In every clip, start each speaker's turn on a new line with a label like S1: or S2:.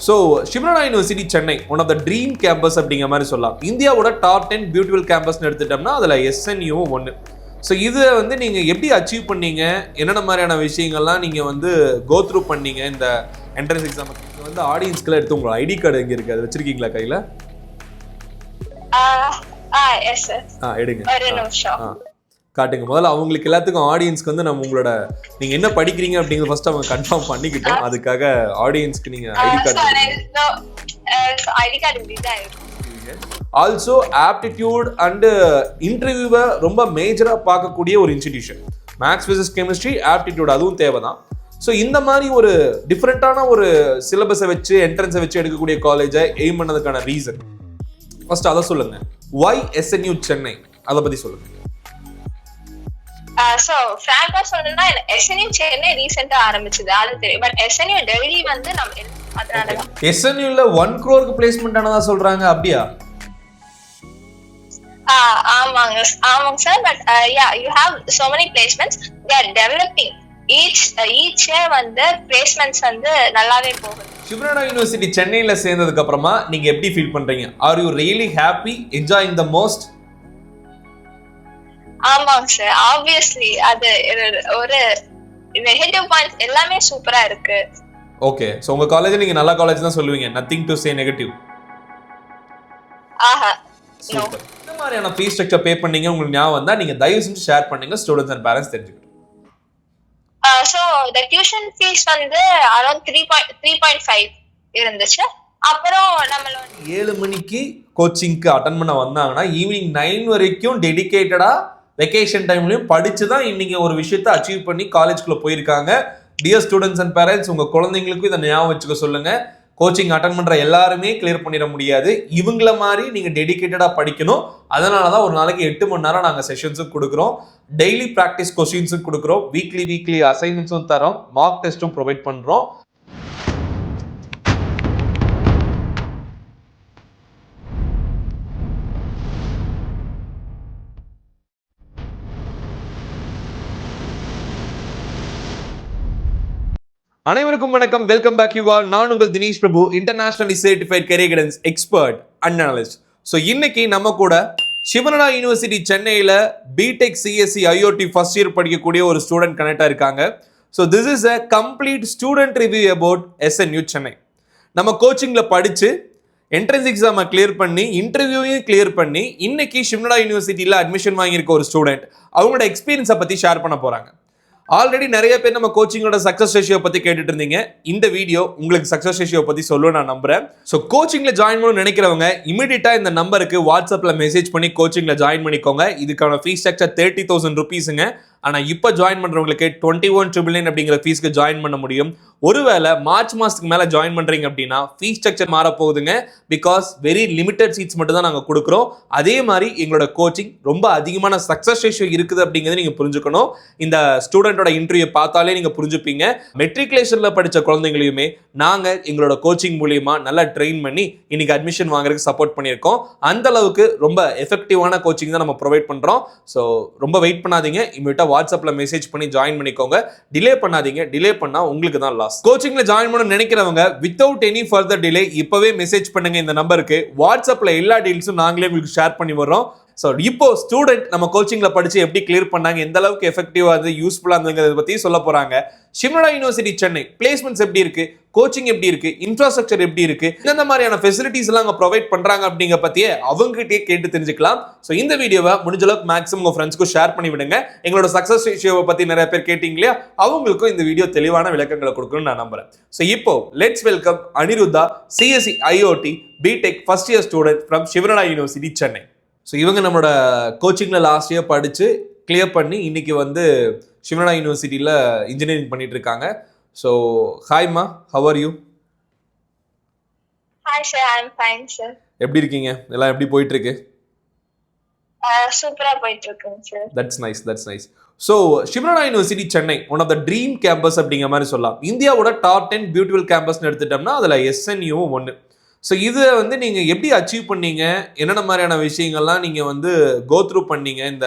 S1: So ஷிவனானா university Chennai one of the dream campus அப்படிங்கிற மாதிரி சொல்லலாம். இந்தியாவோட டாப் 10 பியூட்டிஃபுல் கேம்பஸ்னு எடுத்துட்டோம்னா அதில் எஸ்என்யூவும் ஒன்று. ஸோ இதை வந்து நீங்கள் எப்படி அச்சீவ் பண்ணீங்க, என்னென்ன மாதிரியான விஷயங்கள்லாம் நீங்கள் வந்து கோ த்ரூ பண்ணீங்க இந்த என்ட்ரன்ஸ் எக்ஸாம்? வந்து ஆடியன்ஸ்க்குலாம் எடுத்து உங்களோட ஐடி கார்டு எங்கே இருக்குது, அது வச்சிருக்கீங்களா கையில்? எடுங்க, காட்டுங்க. முதல்ல அவங்களுக்கு எல்லாத்துக்கும் ஆடியன்ஸ்க்கு வந்து நம்ம உங்களோட நீங்க என்ன படிக்கிறீங்க அப்படிங்கறது ஃபர்ஸ்ட் அவங்க கன்ஃபார்ம் பண்ணிக்கிட்டோம். அதுக்காக ஆடியன்ஸ்க்கு நீங்க ID card. Also aptitude and இன்டர்வியூவை ரொம்ப மேஜரா பார்க்கக்கூடிய ஒரு institution. Maths physics chemistry aptitude அதுவும் தேவைதான். ஸோ இந்த மாதிரி ஒரு டிஃப்ரெண்டான ஒரு சிலபஸை வச்சு என்ட்ரன்ஸை வச்சு எடுக்கக்கூடிய காலேஜை எய்ம் பண்ணதுக்கான ரீசன் ஃபர்ஸ்ட் அதை சொல்லுங்க. ஒய் எஸ்என்யூ சென்னை, அதை பத்தி சொல்லுங்க.
S2: சோ ஃப்ராங்கா சொல்லணும்னா எஸ்என்யூ சென்னை ரீசெண்டா ஆரம்பிச்சது, அது தெரியும். பட் எஸ்என்யூ டெல்லி வந்து நம்ம அதனாலதான்
S1: எஸ்என்யூல 1 crore பிளேஸ்மென்ட் ஆனதா சொல்றாங்க. அப்படியா?
S2: ஆமாங்க sir. But yeah you have so many placements. They are developing each year வந்து பிளேஸ்மெண்ட்ஸ் வந்து நல்லாவே போகுது.
S1: ஷிவனானா யூனிவர்சிட்டி சென்னையில சேர்ந்ததுக்கு அப்புறமா நீங்க எப்படி ஃபீல் பண்றீங்க? Are you really happy, enjoying the most?
S2: ஆமாங்க சார், ஆப்வியஸ்லி அது ஒரு நெகட்டிவ் பாயிண்ட்ஸ் எல்லாமே சூப்பரா இருக்கு.
S1: ஓகே, சோ உங்க காலேஜ் நீங்க நல்ல காலேஜ் தான் சொல்லுவீங்க, நதிங் டு சே நெகட்டிவ்.
S2: ஆஹா,
S1: சூப்பர். இந்த மாதிரியான ஃபீஸ் ஸ்ட்ரக்சர் பே பண்ணீங்க உங்களுக்கு ஞாபகம் வந்தா நீங்க தயவு செஞ்சு ஷேர் பண்ணுங்க, ஸ்டூடண்ட்ஸ் அண்ட் பேரண்ட்ஸ் தெரிஞ்சுக்கணும்.
S2: சோ தி டியூஷன் ஃபீஸ் வந்து அரௌண்ட் 3.5 இருந்துச்சு. அப்புறம் நம்மளோட
S1: 7 மணிக்கு கோச்சிங்க்கு அட்டெண்ட் பண்ண வந்தாங்கன்னா ஈவினிங் 9 வரைக்கும் டெடிகேட்டடா வெக்கேஷன் டைம்லயும் படிச்சு தான் இன்னைக்கு ஒரு விஷயத்தை அச்சீவ் பண்ணி காலேஜ்குள்ள போயிருக்காங்க. டியர் ஸ்டூடெண்ட்ஸ் அண்ட் பேரண்ட்ஸ், உங்க குழந்தைங்களுக்கும் இதை ஞாபகம் வச்சுக்க சொல்லுங்க. கோச்சிங் அட்டெண்ட் பண்ற எல்லாருமே கிளியர் பண்ணிட முடியாது. இவங்கள மாதிரி நீங்க டெடிகேட்டடா படிக்கணும். அதனாலதான் ஒரு நாளைக்கு 8 மணி நேரம் நாங்க செஷன்ஸும் கொடுக்குறோம், டெய்லி ப்ராக்டிஸ் கொஸ்டின்ஸும் கொடுக்குறோம், வீக்லி அசைன்மெண்ட்ஸும் தரோம், மார்க் டெஸ்ட்டும் ப்ரொவைட் பண்றோம். அனைவருக்கும் வணக்கம், வெல்கம் பேக் யூ ஆல். நான் உங்கள் Dinesh Prabhu, internationally certified career guidance expert and analyst. So இன்னைக்கு நம்ம கூட ஷிவனானா யூனிவர்சிட்டி சென்னையில் BTech CSE IoT first year படிக்கக்கூடிய ஒரு ஸ்டூடெண்ட் கனெக்டாக இருக்காங்க. So this is a complete student review about SNU Chennai. நம்ம கோச்சிங்கில் படித்து என்ட்ரன்ஸ் எக்ஸாமை கிளியர் பண்ணி இன்டர்வியூவையும் கிளியர் பண்ணி இன்னைக்கு ஷிவனானா யூனிவர்சிட்டியில் அட்மிஷன் வாங்கியிருக்க ஒரு ஸ்டூடெண்ட் அவங்களோட எக்ஸ்பீரியன்ஸை பற்றி ஷேர் பண்ண போகிறாங்க. ஆல்ரெடி நிறைய பேர் நம்ம கோச்சிங்கோட சக்சஸ் ரேஷியோ பத்தி கேட்டுட்டு இருந்தீங்க. இந்த வீடியோ உங்களுக்கு சக்சஸ் ரேஷியோ பத்தி சொல்ல நான் நம்புறேன். ஸோ கோச்சிங்ல ஜாயின் பண்ணணும்னு நினைக்கிறவங்க இமீடியட்டா இந்த நம்பருக்கு வாட்ஸ்அப்ல மெசேஜ் பண்ணி கோச்சிங்ல ஜாயின் பண்ணிக்கோங்க. இதுக்கான ஃபீஸ் ஸ்ட்ரக்சர் 30,000 rupees. ஆனா இப்போ ஜாயின் பண்றவங்களுக்கு 21,999 அப்படிங்கிற ஃபீஸ்க்கு ஜாயின் பண்ண முடியும். ஒருவேளை மார்ச் மாசத்துக்கு மேல ஜாயின் பண்றீங்க அப்படின்னா ஃபீஸ் ஸ்ட்ரக்சர் மாற போகுதுங்க. பிகாஸ் வெரி லிமிடெட் சீட்ஸ் மட்டும் தான் நாங்க கொடுக்குறோம். அதே மாதிரி எங்களோட கோச்சிங் ரொம்ப அதிகமான சக்சஸ் ரேஷியோ இருக்குது அப்படிங்கிறத நீங்க புரிஞ்சுக்கணும். இந்த ஸ்டூடெண்டோட இன்டர்வியூ பார்த்தாலே நீங்க புரிஞ்சுப்பீங்க. மெட்ரிகுலேஷன்ல படிச்ச குழந்தைங்களையுமே நாங்க எங்களோட கோச்சிங் மூலியமா நல்லா ட்ரெயின் பண்ணி இன்னைக்கு அட்மிஷன் வாங்குறதுக்கு சப்போர்ட் பண்ணியிருக்கோம். அந்த அளவுக்கு ரொம்ப எஃபெக்டிவான கோச்சிங் தான் நம்ம ப்ரொவைட் பண்றோம். ஸோ ரொம்ப வெயிட் பண்ணாதீங்க, இமீடியட்டா வாட்ஸ்அப்ல மெசேஜ் பண்ணி ஜாயின் பண்ணிக்கோங்க. டிலே பண்ணாதீங்க, டிலே பண்ணா உங்களுக்கு தான் லாஸ். கோச்சிங்ல ஜாயின் பண்ண நினைக்கிறவங்க வித்தவுட் எனி ஃபர்தர் டிலே இப்பவே மெசேஜ் பண்ணுங்க இந்த நம்பருக்கு. வாட்ஸ்அப்ல எல்லா டீல்ஸும் நாங்களே உங்களுக்கு ஷேர் பண்ணி வர்றோம். ஸோ இப்போ ஸ்டூடெண்ட் நம்ம கோச்சிங்ல படிச்சு எப்படி கிளியர் பண்ணாங்க, எந்த அளவுக்கு எஃபெக்டிவா அது யூஸ்ஃபுல்லா இருந்ததுங்கிறத பத்தி சொல்ல போறாங்க. ஷிவனானா யூனிவர்சிட்டி சென்னை பிளேஸ்மெண்ட்ஸ் எப்படி இருக்கு, கோச்சிங் எப்படி இருக்கு, இன்ஃப்ராஸ்ட்ரக்சர் எப்படி இருக்கு, இந்த மாதிரியான ஃபெசிலிட்டிஸ் எல்லாம் அங்க ப்ரொவைட் பண்றாங்க அப்படிங்கிற பத்தியே அவங்ககிட்டயே கேட்டு தெரிஞ்சுக்கலாம். ஸோ இந்த வீடியோவை முடிஞ்ச அளவுக்கு மேக்ஸிமம் உங்க ஃப்ரெண்ட்ஸ்க்கு ஷேர் பண்ணி விடுங்க. எங்களோட சக்சஸ் ரேஷியோவை பத்தி நிறைய பேர் கேட்டீங்க இல்லையா, அவங்களுக்கும் இந்த வீடியோ தெளிவான விளக்கங்களை கொடுக்கணும்னு நான் நம்புறேன். ஸோ இப்போ let's welcome Aniruddha, CSE IoT BTech first year student from ஷிவனானா யூனிவர்சிட்டி சென்னை. ஸோ இவங்க நம்மளோட கோச்சிங்கில் லாஸ்ட் இயர் படித்து கிளியர் பண்ணி இன்னைக்கு வந்து ஷிவனானா யூனிவர்சிட்டியில் இன்ஜினியரிங் பண்ணிட்டு இருக்காங்க. ஸோ ஹாய்மா, how are you?
S2: Hi sir, I am fine sir.
S1: எப்படி இருக்கீங்க? எல்லாம் எப்படி போயிட்டு இருக்கு?
S2: சூப்பரா போயிட்டு இருக்குங்க சார்.
S1: That's nice. ஸோ ஷிவனானா university Chennai one of the dream campus அப்படிங்கிற மாதிரி சொல்லலாம். இந்தியாவோட டாப் 10 பியூட்டிஃபுல் கேம்பஸ்னு எடுத்துட்டோம்னா அதில் எஸ்என்யூவும் ஒன்று. ஸோ இதை வந்து நீங்கள் எப்படி அச்சீவ் பண்ணீங்க, என்னென்ன மாதிரியான விஷயங்கள்லாம் நீங்கள் வந்து கோ த்ரூ பண்ணீங்க இந்த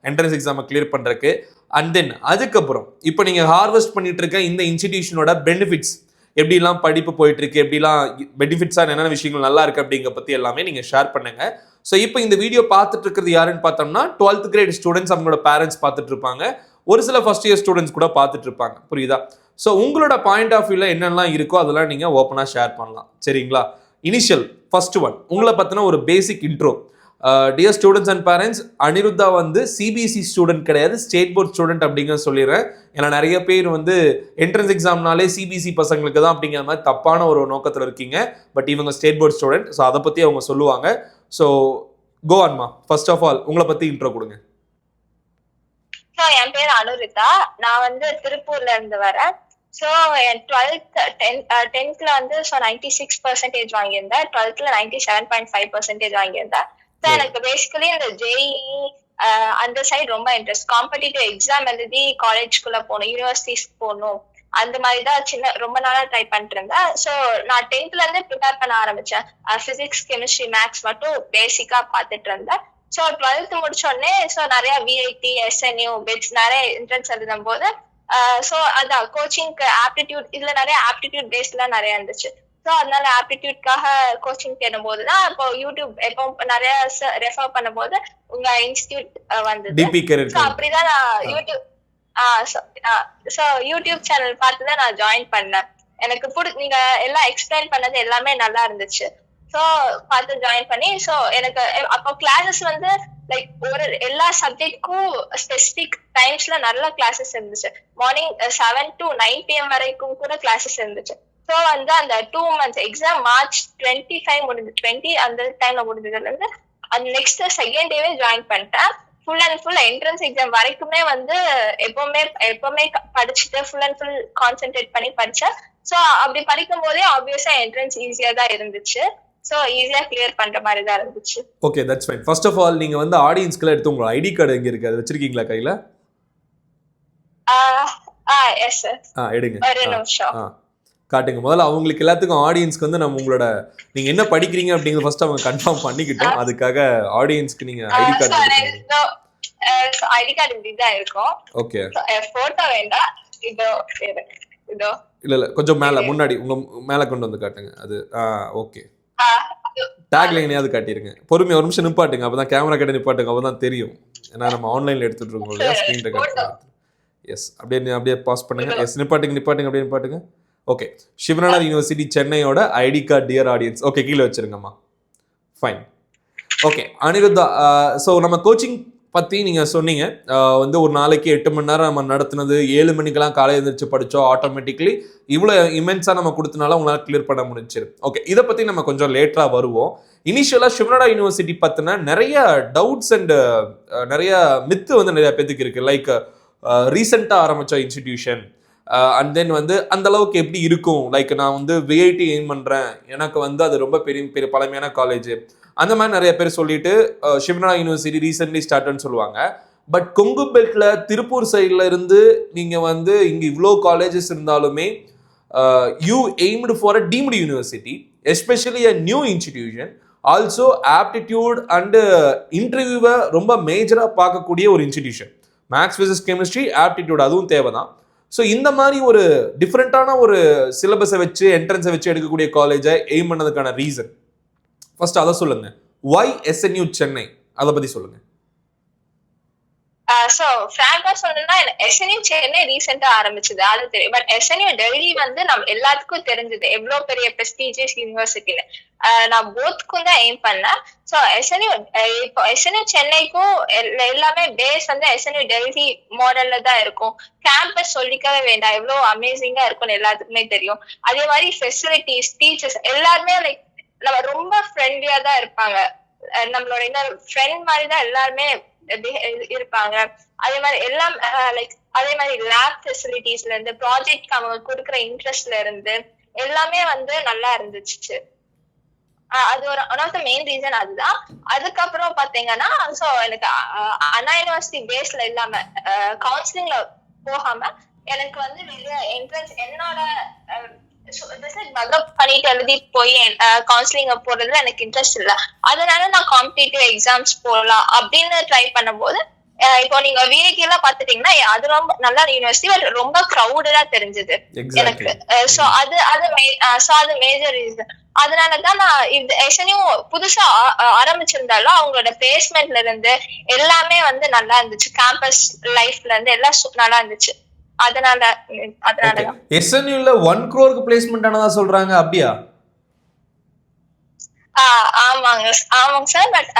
S1: என்ட்ரன்ஸ் எக்ஸாமை கிளியர் பண்ணுறதுக்கு, அண்ட் தென் அதுக்கப்புறம் இப்போ நீங்கள் ஹார்வெஸ்ட் பண்ணிட்டு இருக்க இந்த இன்ஸ்டிடியூஷனோட பெனிஃபிட்ஸ் எப்படிலாம் படிப்பு போயிட்டு இருக்கு, எப்படிலாம் பெனிஃபிட்ஸாக என்னென்ன விஷயங்கள் நல்லா இருக்கு அப்படிங்கிற பற்றி எல்லாமே நீங்கள் ஷேர் பண்ணுங்க. ஸோ இப்போ இந்த வீடியோ பார்த்துட்டு இருக்கிறது யாருன்னு பார்த்தோம்னா 12th கிரேட் ஸ்டூடெண்ட்ஸ், அவங்களோட பேரண்ட்ஸ் பார்த்துட்டு இருப்பாங்க, ஒரு சில ஃபர்ஸ்ட் இயர் ஸ்டூடெண்ட்ஸ் கூட பார்த்துட்டு இருப்பாங்க. புரியுதா? ஸோ உங்களோட பாயிண்ட் ஆஃப் வியூவில் என்னெல்லாம் இருக்கோ அதெல்லாம் நீங்கள் ஓப்பனாக ஷேர் பண்ணலாம். சரிங்களா? இனிஷியல் ஃபர்ஸ்ட் ஒன் உங்களை பற்றின ஒரு basic intro. Dear students and parents, Aniruddha வந்து சிபிஎஸ்சி ஸ்டூடெண்ட் கிடையாது, ஸ்டேட் போர்ட் ஸ்டூடெண்ட் அப்படிங்கிற சொல்லிடுறேன். ஏன்னா நிறைய பேர் வந்து என்ட்ரன்ஸ் எக்ஸாம்னாலே சிபிஎஸ்சி பசங்களுக்கு தான் அப்படிங்கிற மாதிரி தப்பான ஒரு நோக்கத்தில் இருக்கீங்க. பட் இவங்க ஸ்டேட் போர்ட் ஸ்டூடெண்ட், ஸோ அதை பற்றி அவங்க சொல்லுவாங்க. ஸோ கோ ஆன்மா, ஃபர்ஸ்ட் ஆஃப் ஆல் உங்களை பற்றி இன்ட்ரோ கொடுங்க.
S2: ஸோ என் பேர் அனுரிதா, நான் வந்து திருப்பூர்ல இருந்து வரேன். ஸோ என் 10th வந்து ஸோ 96% வாங்கியிருந்தேன், 12th 97.5% வாங்கியிருந்தேன். ஸோ எனக்கு பேசிக்கலி இந்த ஜேஇ அந்த சைடு ரொம்ப இன்ட்ரெஸ்ட். காம்படிட்டிவ் எக்ஸாம் எழுதி காலேஜ்குள்ள போகணும், யூனிவர்சிட்டிஸ் போகணும், அந்த மாதிரி தான் ரொம்ப நாளா ட்ரை பண்ணிட்டு இருந்தேன். ஸோ நான் 10th இருந்து ப்ரிப்பேர் பண்ண ஆரம்பிச்சேன். பிசிக்ஸ், கெமிஸ்ட்ரி, மேக்ஸ் மட்டும் பேசிக்கா பார்த்துட்டு இருந்தேன். ஸோ 12th முடிச்சோடனே ஸோ நிறைய விஐடி, எஸ்என்யூ, பெட்ஸ் நிறைய என்ட்ரன்ஸ் எழுதும் போது ஸோ அதான் கோச்சிங்க்கு ஆப்டிடியூட், இதுல நிறைய ஆப்டிடியூட் பேஸ்லாம் நிறைய இருந்துச்சு. ஸோ அதனால ஆப்டிடியூட்காக கோச்சிங் தேடும் போதுதான் இப்போ யூடியூப் எப்போ நிறைய ரெஃபர் பண்ணும் போது உங்க இன்ஸ்டிடியூட் வந்தது. ஸோ அப்படிதான் நான் யூடியூப் சேனல் பார்த்துதான் நான் ஜாயின் பண்ணேன். எனக்கு நீங்க எல்லாம் எக்ஸ்பிளைன் பண்ணது எல்லாமே நல்லா இருந்துச்சு. ஸோ பார்த்து ஜாயின் பண்ணி ஸோ எனக்கு அப்போ கிளாஸஸ் வந்து லைக் ஒரு எல்லா சப்ஜெக்ட்க்கும் ஸ்பெசிபிக் டைம்ஸ்ல நல்ல கிளாஸஸ் இருந்துச்சு. மார்னிங் 7 to 9 PM வரைக்கும் கூட கிளாஸஸ் இருந்துச்சு. ஸோ வந்து அந்த 2 months எக்ஸாம் March 25 முடிஞ்சு 20 அந்த டைம்ல முடிஞ்சதுல இருந்து அந்த நெக்ஸ்ட் செகண்ட் டேவே ஜாயின் பண்ணிட்டேன். Full and full entrance exam வரைக்குமே வந்து எப்பவுமே படிச்சுட்டு ஃபுல் அண்ட் ஃபுல் கான்சென்ட்ரேட் பண்ணி படிச்சேன். ஸோ அப்படி படிக்கும் போதே ஆப்வியஸா என்ட்ரன்ஸ் ஈஸியா தான் இருந்துச்சு. ஸோ ஈஸியா கிளியர் பண்ற மாதிரி தான் இருந்துச்சு.
S1: Okay, that's fine. First of all நீங்க வந்து ஆடியன்ஸ்க்குலாம் எடுத்து உங்க ஐடி கார்டு எங்க இருக்கு, அது வச்சிருக்கீங்களா கையில?
S2: Yes sir.
S1: எடுங்க,
S2: ஒரு நிமிஷம்
S1: காட்டுங்க. முதல்ல அவங்களுக்கு எல்லாத்துக்கும் ஆடியன்ஸ்க்கு வந்து நம்ம உங்களோட நீங்க என்ன படிக்கிறீங்க அப்படிங்கறது ஃபர்ஸ்ட் அவங்க கன்ஃபார்ம் பண்ணிக்கிட்டோம். அதுக்காக ஆடியன்ஸ்க்கு நீங்க ஐடி கார்டு
S2: ஐடி கார்டு இப்படிதான் இருக்கும்.
S1: ஓகே,
S2: போட்டோ வேண்டாம், இதோ இதோ
S1: இல்ல கொஞ்சம் மேல முன்னாடி உங்க மேல கொண்டு வந்து காட்டுங்க. அது ஓகே, டேக் லைனையாவது காட்டிருங்க. பொறுமையா ஒரு நிமிஷம் நிப்பாட்டுங்க, அப்பதான் கேமரா கிட்ட நிப்பாட்டுங்க, அப்பதான் தெரியும். ஏன்னா நம்ம ஆன்லைன்ல எடுத்துட்டு இருக்கோம் இல்லையா, ஸ்கிரீன் ரெக்கார்ட். எஸ், அப்படியே பாஸ் பண்ணுங்க. எஸ், நிப்பாட்டுங்க அப்படியே நிப்பாட்டுங்க. ஓகே, சிவநாதா யூனிவர்சிட்டி சென்னையோட ID card dear audience. Okay, கீழே வச்சிருங்கம்மா. ஃபைன். ஓகே அனிருத்தா, ஸோ நம்ம கோச்சிங் பற்றி நீங்கள் சொன்னீங்க. வந்து ஒரு நாளைக்கு 8 மணி நேரம் நம்ம நடத்துனது, 7 மணிக்கெல்லாம் காலையில் எழுந்திரிச்சு படித்தோம். ஆட்டோமேட்டிக்லி இவ்வளோ இமென்ஸாக நம்ம கொடுத்தனால உங்களால் கிளியர் பண்ண முடிஞ்சிரு. ஓகே, இதை பற்றி நம்ம கொஞ்சம் லேட்டராக வருவோம். இனிஷியலாக சிவநாதா யூனிவர்சிட்டி பற்றின நிறைய டவுட்ஸ் அண்ட் நிறைய மித்து வந்து நிறைய பேத்துக்கு இருக்குது. லைக் ரீசெண்டாக ஆரம்பித்த இன்ஸ்டிடியூஷன் அண்ட் தென் வந்து அந்த அளவுக்கு எப்படி இருக்கும், லைக் நான் வந்து விஐடி எய்ம் பண்ணுறேன், எனக்கு வந்து அது ரொம்ப பெரிய பழமையான காலேஜ், அந்த மாதிரி நிறைய பேர் சொல்லிட்டு சிவநாதா யூனிவர்சிட்டி ரீசென்ட்லி ஸ்டார்ட்னு சொல்லுவாங்க. பட் கொங்கு பெல்ட்ல திருப்பூர் சைடில் இருந்து நீங்கள் வந்து இங்கே இவ்வளோ காலேஜஸ் இருந்தாலுமே you aimed for a deemed university, especially a new institution, also aptitude and இன்டர்வியூவை ரொம்ப மேஜராக பார்க்கக்கூடிய ஒரு institution. Maths physics chemistry aptitude அதுவும் தேவை தான். ஸோ இந்த மாதிரி ஒரு டிஃப்ரெண்ட்டான ஒரு சிலபஸை வச்சு என்ட்ரன்ஸை வச்சு எடுக்கக்கூடிய காலேஜை எய்ம் பண்ணதுக்கான ரீசன் ஃபர்ஸ்ட் அதை சொல்லுங்க. ஒய் எஸ்என்யூ சென்னை, அதை பத்தி சொல்லுங்க.
S2: சோ ஃப்ராங்கா சொல்லணும்னா எஸ்என்யூ சென்னை ரீசெண்டா ஆரம்பிச்சது, அது தெரியும். பட் எஸ்என்யூ டெல்லி வந்து நம்ம எல்லாத்துக்கும் தெரிஞ்சது எவ்வளவு பெரிய பிரஸ்டீஜியஸ் யூனிவர்சிட்டின்னு. நான் போத்துக்கும் தான் எய்ம் பண்ணேன். ஸோ இப்போ எஸ்என்யூ சென்னைக்கும் எல்லாமே பேஸ் வந்து எஸ்என்யூ டெல்லி மாடல்ல தான் இருக்கும். கேம்பஸ் சொல்லிக்கவே வேண்டாம், எவ்வளவு அமேசிங்கா இருக்கும்னு எல்லாத்துக்குமே தெரியும். அதே மாதிரி ஃபெசிலிட்டிஸ், டீச்சர்ஸ் எல்லாருமே லைக் நம்ம ரொம்ப ஃப்ரெண்ட்லியா தான் இருப்பாங்க. நம்மளோட என்ன ஃப்ரெண்ட் மாதிரி தான் எல்லாருமே இருப்பாங்க. அதே மாதிரி எல்லாம் லைக் அதே மாதிரி லேப் ஃபெசிலிட்டிஸ்ல இருந்து ப்ராஜெக்ட்க்கு அவங்க கொடுக்குற இன்ட்ரெஸ்ட்ல இருந்து எல்லாமே வந்து நல்லா இருந்துச்சு. அது ஒரு one of the main reason அதுதான். அதுக்கப்புறம் பாத்தீங்கன்னா சோ எனக்கு அண்ணா யூனிவர்சிட்டி பேஸ்ல இல்லாம கவுன்சிலிங்ல போகாம எனக்கு வந்து வெளிய என்ட்ரன்ஸ் என்னோட பண்ணிட்டு எழுதி போய் கவுன்சிலிங் போறதுல எனக்கு இன்ட்ரெஸ்ட் இல்லை. அதனால நான் காம்படிட்டிவ் எக்ஸாம்ஸ் போடலாம் அப்படின்னு ட்ரை பண்ணும்போது இப்போ நீங்க விஐடி எல்லாம் பாத்துட்டீங்கன்னா அது ரொம்ப நல்ல யூனிவர்சிட்டி, பட் ரொம்ப கிரௌடடா தெரிஞ்சது எனக்கு. சோ அது மேஜர் ரீசன். அதனாலதான் நான் இந்த எஸ்என்யூ புதுசா ஆரம்பிச்சிருந்தாலும் அவங்களோட பிளேஸ்மெண்ட்ல இருந்து எல்லாமே வந்து நல்லா இருந்துச்சு. கேம்பஸ் லைஃப்ல இருந்து எல்லாம் நல்லா இருந்துச்சு. அதனாலதான்
S1: எஸ்என்யூல 1 crore பிளேஸ்மெண்ட் ஆனதா சொல்றாங்க, அப்படியா?
S2: ஆமாங்க sir. But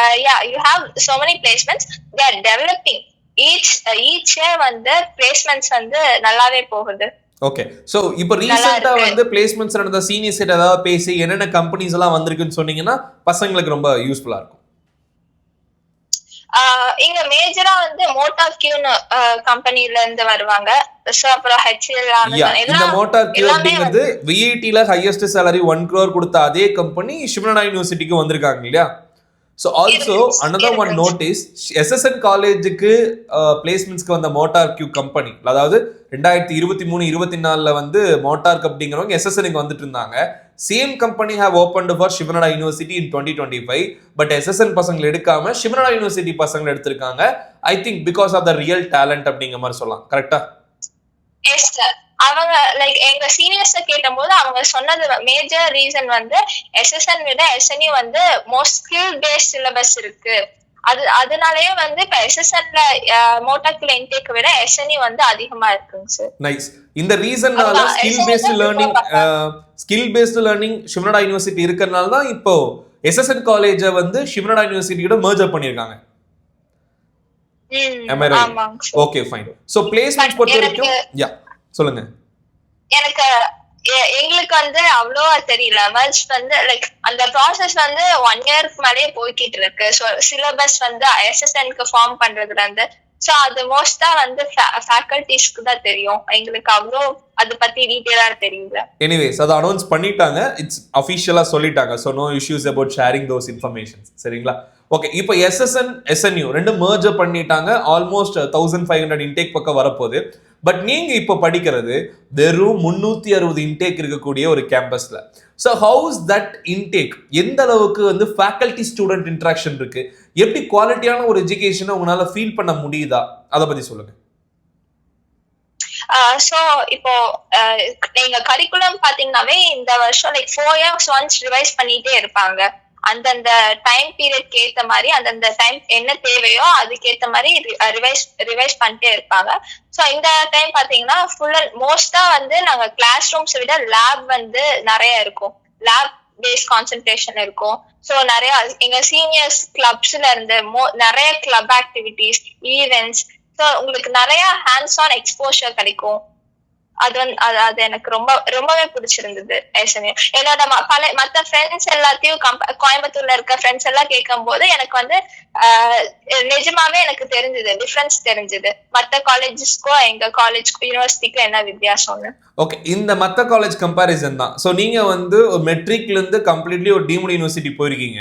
S2: you have so many placements, they are developing. Each year வந்து பிளேஸ்மெண்ட்ஸ் வந்து நல்லாவே போகுது.
S1: ஓகே, சோ இப்போ ரீசெண்டா வந்து பிளேஸ்மெண்ட்ஸ் நடந்த சீனியர்ஸ் கிட்ட ஏதாவது பேசி என்னென்ன கம்பெனிஸ் எல்லாம் வந்திருக்குன்னு சொன்னீங்கன்னா பசங்களுக்கு ரொம்ப யூஸ்ஃபுல்லா இருக்கும்.
S2: இங்க மேஜரா வந்து மோட்டார் கியூன்னு கம்பெனில இருந்து வருவாங்க. சோ அப்புறம் ஹெச்எல்
S1: இந்த மோட்டார் கியூ அப்படிங்கிறது விஐடில ஹையஸ்ட் salary 1 crore கொடுத்த அதே கம்பெனி சிவனானா யூனிவர்சிட்டிக்கு வந்திருக்காங்க இல்லையா? So also another one notice, SSN காலேஜுக்கு பிளேஸ்மெண்ட்ஸ்க்கு வந்த மோட்டார் கியூ கம்பெனி, அதாவது 2023-24ல வந்து மோட்டார்க் அப்படிங்கிறவங்க SSNக்கு வந்துட்டு இருந்தாங்க. Same company have opened for சிவனானா யூனிவர்சிட்டி இன் 2025, பட் SSN பசங்களை எடுக்காம சிவனானா யூனிவர்சிட்டி பசங்களை எடுத்திருக்காங்க. I think because of the real talent அப்படிங்கிற மாதிரி சொல்லலாம். கரெக்டா?
S2: Yes sir. அவங்க லைக் எங்க சீனியர்ஸ் கேட்டபோது அவங்க சொன்னது மேஜர் ரீசன் வந்து எஸ்எஸ்என் விட எஸ்என்யூ வந்து மோஸ்ட் ஸ்கில் பேஸ்ட் சிலபஸ் இருக்கு. அதனாலயே வந்து இப்ப எஸ்எஸ்என்ல மோட்டார்ல இன்டேக் விட எஸ்என்யூ வந்து அதிகமா இருக்குங்க சார்.
S1: நைஸ். இந்த ரீசன்னால ஸ்கில் பேஸ்ட் லேர்னிங் சிவனானா யூனிவர்சிட்டி இருக்கறனால தான் இப்போ எஸ்எஸ்என் காலேஜை வந்து சிவனானா யூனிவர்சிட்டியோட மெர்ஜ் பண்ணிருக்காங்க. Okay fine. சோ பிளேஸ்மென்ட் பொறுத்த வரைக்கும் யா சொல்லுங்க.
S2: எங்களுக்கு வந்து அவ்வளவா தெரியல. மர்ஜ் வந்து லைக் அந்த ப்ராசஸ் வந்து 1 இயர்க்கு மேலே போய்கிட்டு இருக்கு. ஸோ சிலபஸ் வந்து எஸ்எஸ்என்க்கு ஃபார்ம் பண்றதுல இருந்து, ஸோ அது மோஸ்டா வந்து ஃபேக்கல்டிஸ்க்கு தான் தெரியும். எங்களுக்கு அவ்வளோ அதை பத்தி டீட்டெயிலா தெரியல.
S1: எனிவேஸ் அதை அனௌன்ஸ் பண்ணிட்டாங்க, இட்ஸ் அஃபிஷியலா சொல்லிட்டாங்க. So no issues about sharing those informations. சரிங்களா? ஓகே, இப்போ எஸ்எஸ்என் எஸ்என்யூ ரெண்டு மர்ஜர் பண்ணிட்டாங்க. ஆல்மோஸ்ட் 1500 இன்டேக் பக்கம் வரப்போகுது. பட் நீங்க இப்போ படிக்கிறது வெறும் 360 இன்டேக் இருக்கக்கூடிய ஒரு கேம்பஸ்ல. ஸோ ஹவுஸ் தட் இன்டேக், எந்த அளவுக்கு வந்து ஃபேக்கல்டி ஸ்டூடெண்ட் இன்ட்ராக்ஷன் இருக்கு, எப்படி குவாலிட்டியான ஒரு எஜுகேஷனை உங்களால ஃபீல் பண்ண முடியுதா, அதை பத்தி சொல்லுங்க.
S2: சோ இப்போ நீங்க கரிக்குலம் பாத்தீங்கன்னாவே இந்த வருஷம் லைக் 4 years ஒன்ஸ் ரிவைஸ் பண்ணிட்டே இருப்பாங்க. அந்தந்த டைம் பீரியட்க்கு ஏத்த மாதிரி அந்தந்த டைம் என்ன தேவையோ அதுக்கேத்த மாதிரி ரிவைஸ் பண்ணிட்டே இருப்பாங்க. சோ இந்த டைம் பாத்தீங்கன்னா ஃபுல் அண்ட் மோஸ்டா வந்து நாங்க கிளாஸ் ரூம்ஸ் விட லேப் வந்து நிறைய இருக்கும். லேப் பேஸ்ட் கான்சென்ட்ரேஷன் இருக்கும். சோ நிறைய எங்க சீனியர்ஸ் கிளப்ஸ்ல இருந்து நிறைய கிளப் ஆக்டிவிட்டிஸ், ஈவென்ட்ஸ், சோ உங்களுக்கு நிறைய ஹேண்ட்ஸ் ஆன் எக்ஸ்போஷர் கிடைக்கும். அது எனக்கு ரொம்பவே பிடிச்சிருந்தது. என்னோட மத்த ஃப்ரெண்ட்ஸ் எல்லாத்தையும் கோயம்புத்தூர்ல இருக்க ஃப்ரெண்ட்ஸ் எல்லாம் கேட்கும் போது எனக்கு வந்து நிஜமாவே எனக்கு தெரிஞ்சது, டிஃபரன்ஸ் தெரிஞ்சது. மத்த காலேஜஸ்க்கோ எங்க காலேஜ்க்கோ யூனிவர்சிட்டிக்கும் என்ன வித்தியாசம்னு.
S1: ஓகே, இந்த மத்த காலேஜ் கம்பேரிசன் தான். ஸோ நீங்க வந்து ஒரு மெட்ரிக்ல இருந்து கம்ப்ளீட்லி ஒரு டீம்டு யூனிவர்சிட்டி போயிருக்கீங்க.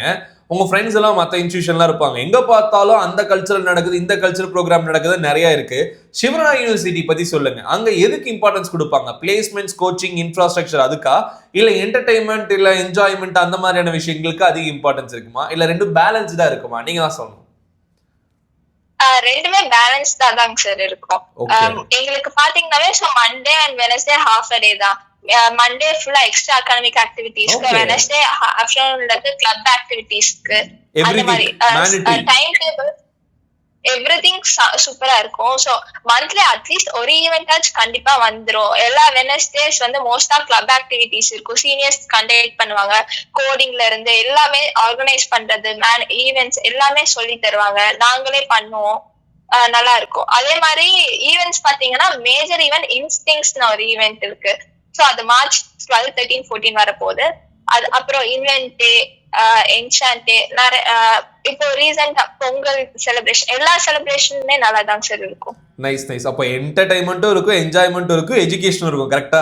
S1: உங்க ஃப்ரெண்ட்ஸ் எல்லாம் மற்ற இன்ஸ்டியூஷன்லாம் இருப்பாங்க. எங்க பார்த்தாலும் அந்த கல்ச்சரல் நடக்குது, இந்த கல்ச்சரல் ப்ரோக்ராம் நடக்குது, நிறைய இருக்கு. சிவனானா யூனிவர்சிட்டி பத்தி சொல்லுங்க. அங்க எதுக்கு இம்பார்ட்டன்ஸ் கொடுப்பாங்க? பிளேஸ்மெண்ட்ஸ், கோச்சிங், இன்ஃப்ராஸ்ட்ரக்சர் அதுக்கா, இல்ல என்டர்டைன்மெண்ட், இல்ல என்ஜாய்மெண்ட் அந்த மாதிரியான விஷயங்களுக்கு அதிக இம்பார்ட்டன்ஸ் இருக்குமா, இல்ல ரெண்டும் பேலன்ஸ்டா இருக்குமா? நீங்க தான் சொல்லணும்.
S2: ரெண்டுமே பேலன்ஸ்டா தாங்க சார் இருக்கும். எங்களுக்கு பாத்தீங்கன்னாவே Monday and Wednesday half day தான். மண்டே ஃபுல்லா எக்ஸ்ட்ரா அகாடமிக் ஆக்டிவிட்டீஸ்க்கு, வெனஸ்டே ஆஃப்டர்நூன்ல இருந்து கிளப் ஆக்டிவிட்டீஸ்க்கு, அந்த மாதிரி டைம் டேபிள் எவ்ரிதிங் சூப்பரா இருக்கும். சோ மந்த்லி அட்லீஸ்ட் ஒரு ஈவென்ட் கண்டிப்பா வந்துரும். எல்லா வெனஸ்டேஸ் வந்து மோஸ்டா கிளப் ஆக்டிவிட்டிஸ் இருக்கும். சீனியர்ஸ் கண்டக்ட் பண்ணுவாங்க. கோடிங்ல இருந்து எல்லாமே ஆர்கனைஸ் பண்றது, ஈவென்ட்ஸ் எல்லாமே சொல்லி தருவாங்க. நாங்களே பண்ணுவோம். நல்லா இருக்கும். அதே மாதிரி ஈவென்ட்ஸ் பாத்தீங்கன்னா மேஜர் ஈவென்ட் இன்ஸ்டிங்ஸ்னு ஒரு ஈவென்ட் இருக்கு. சோ அது மார்ச் 12, 13, 14 வரப்போகுது. அது அப்புறம் இன்வென்ட் டே, என்சான்டே, இப்போ ரீசெண்டா பொங்கல் செலிப்ரேஷன், எல்லா செலிப்ரேஷனுமே நல்லா தான் சார் இருக்கும்.
S1: Nice nice. அப்போ என்டர்டைன்மெண்ட்டும் இருக்கும், என்ஜாய்மெண்ட்டும் இருக்கும், எஜுகேஷனும் இருக்கும். கரெக்டா?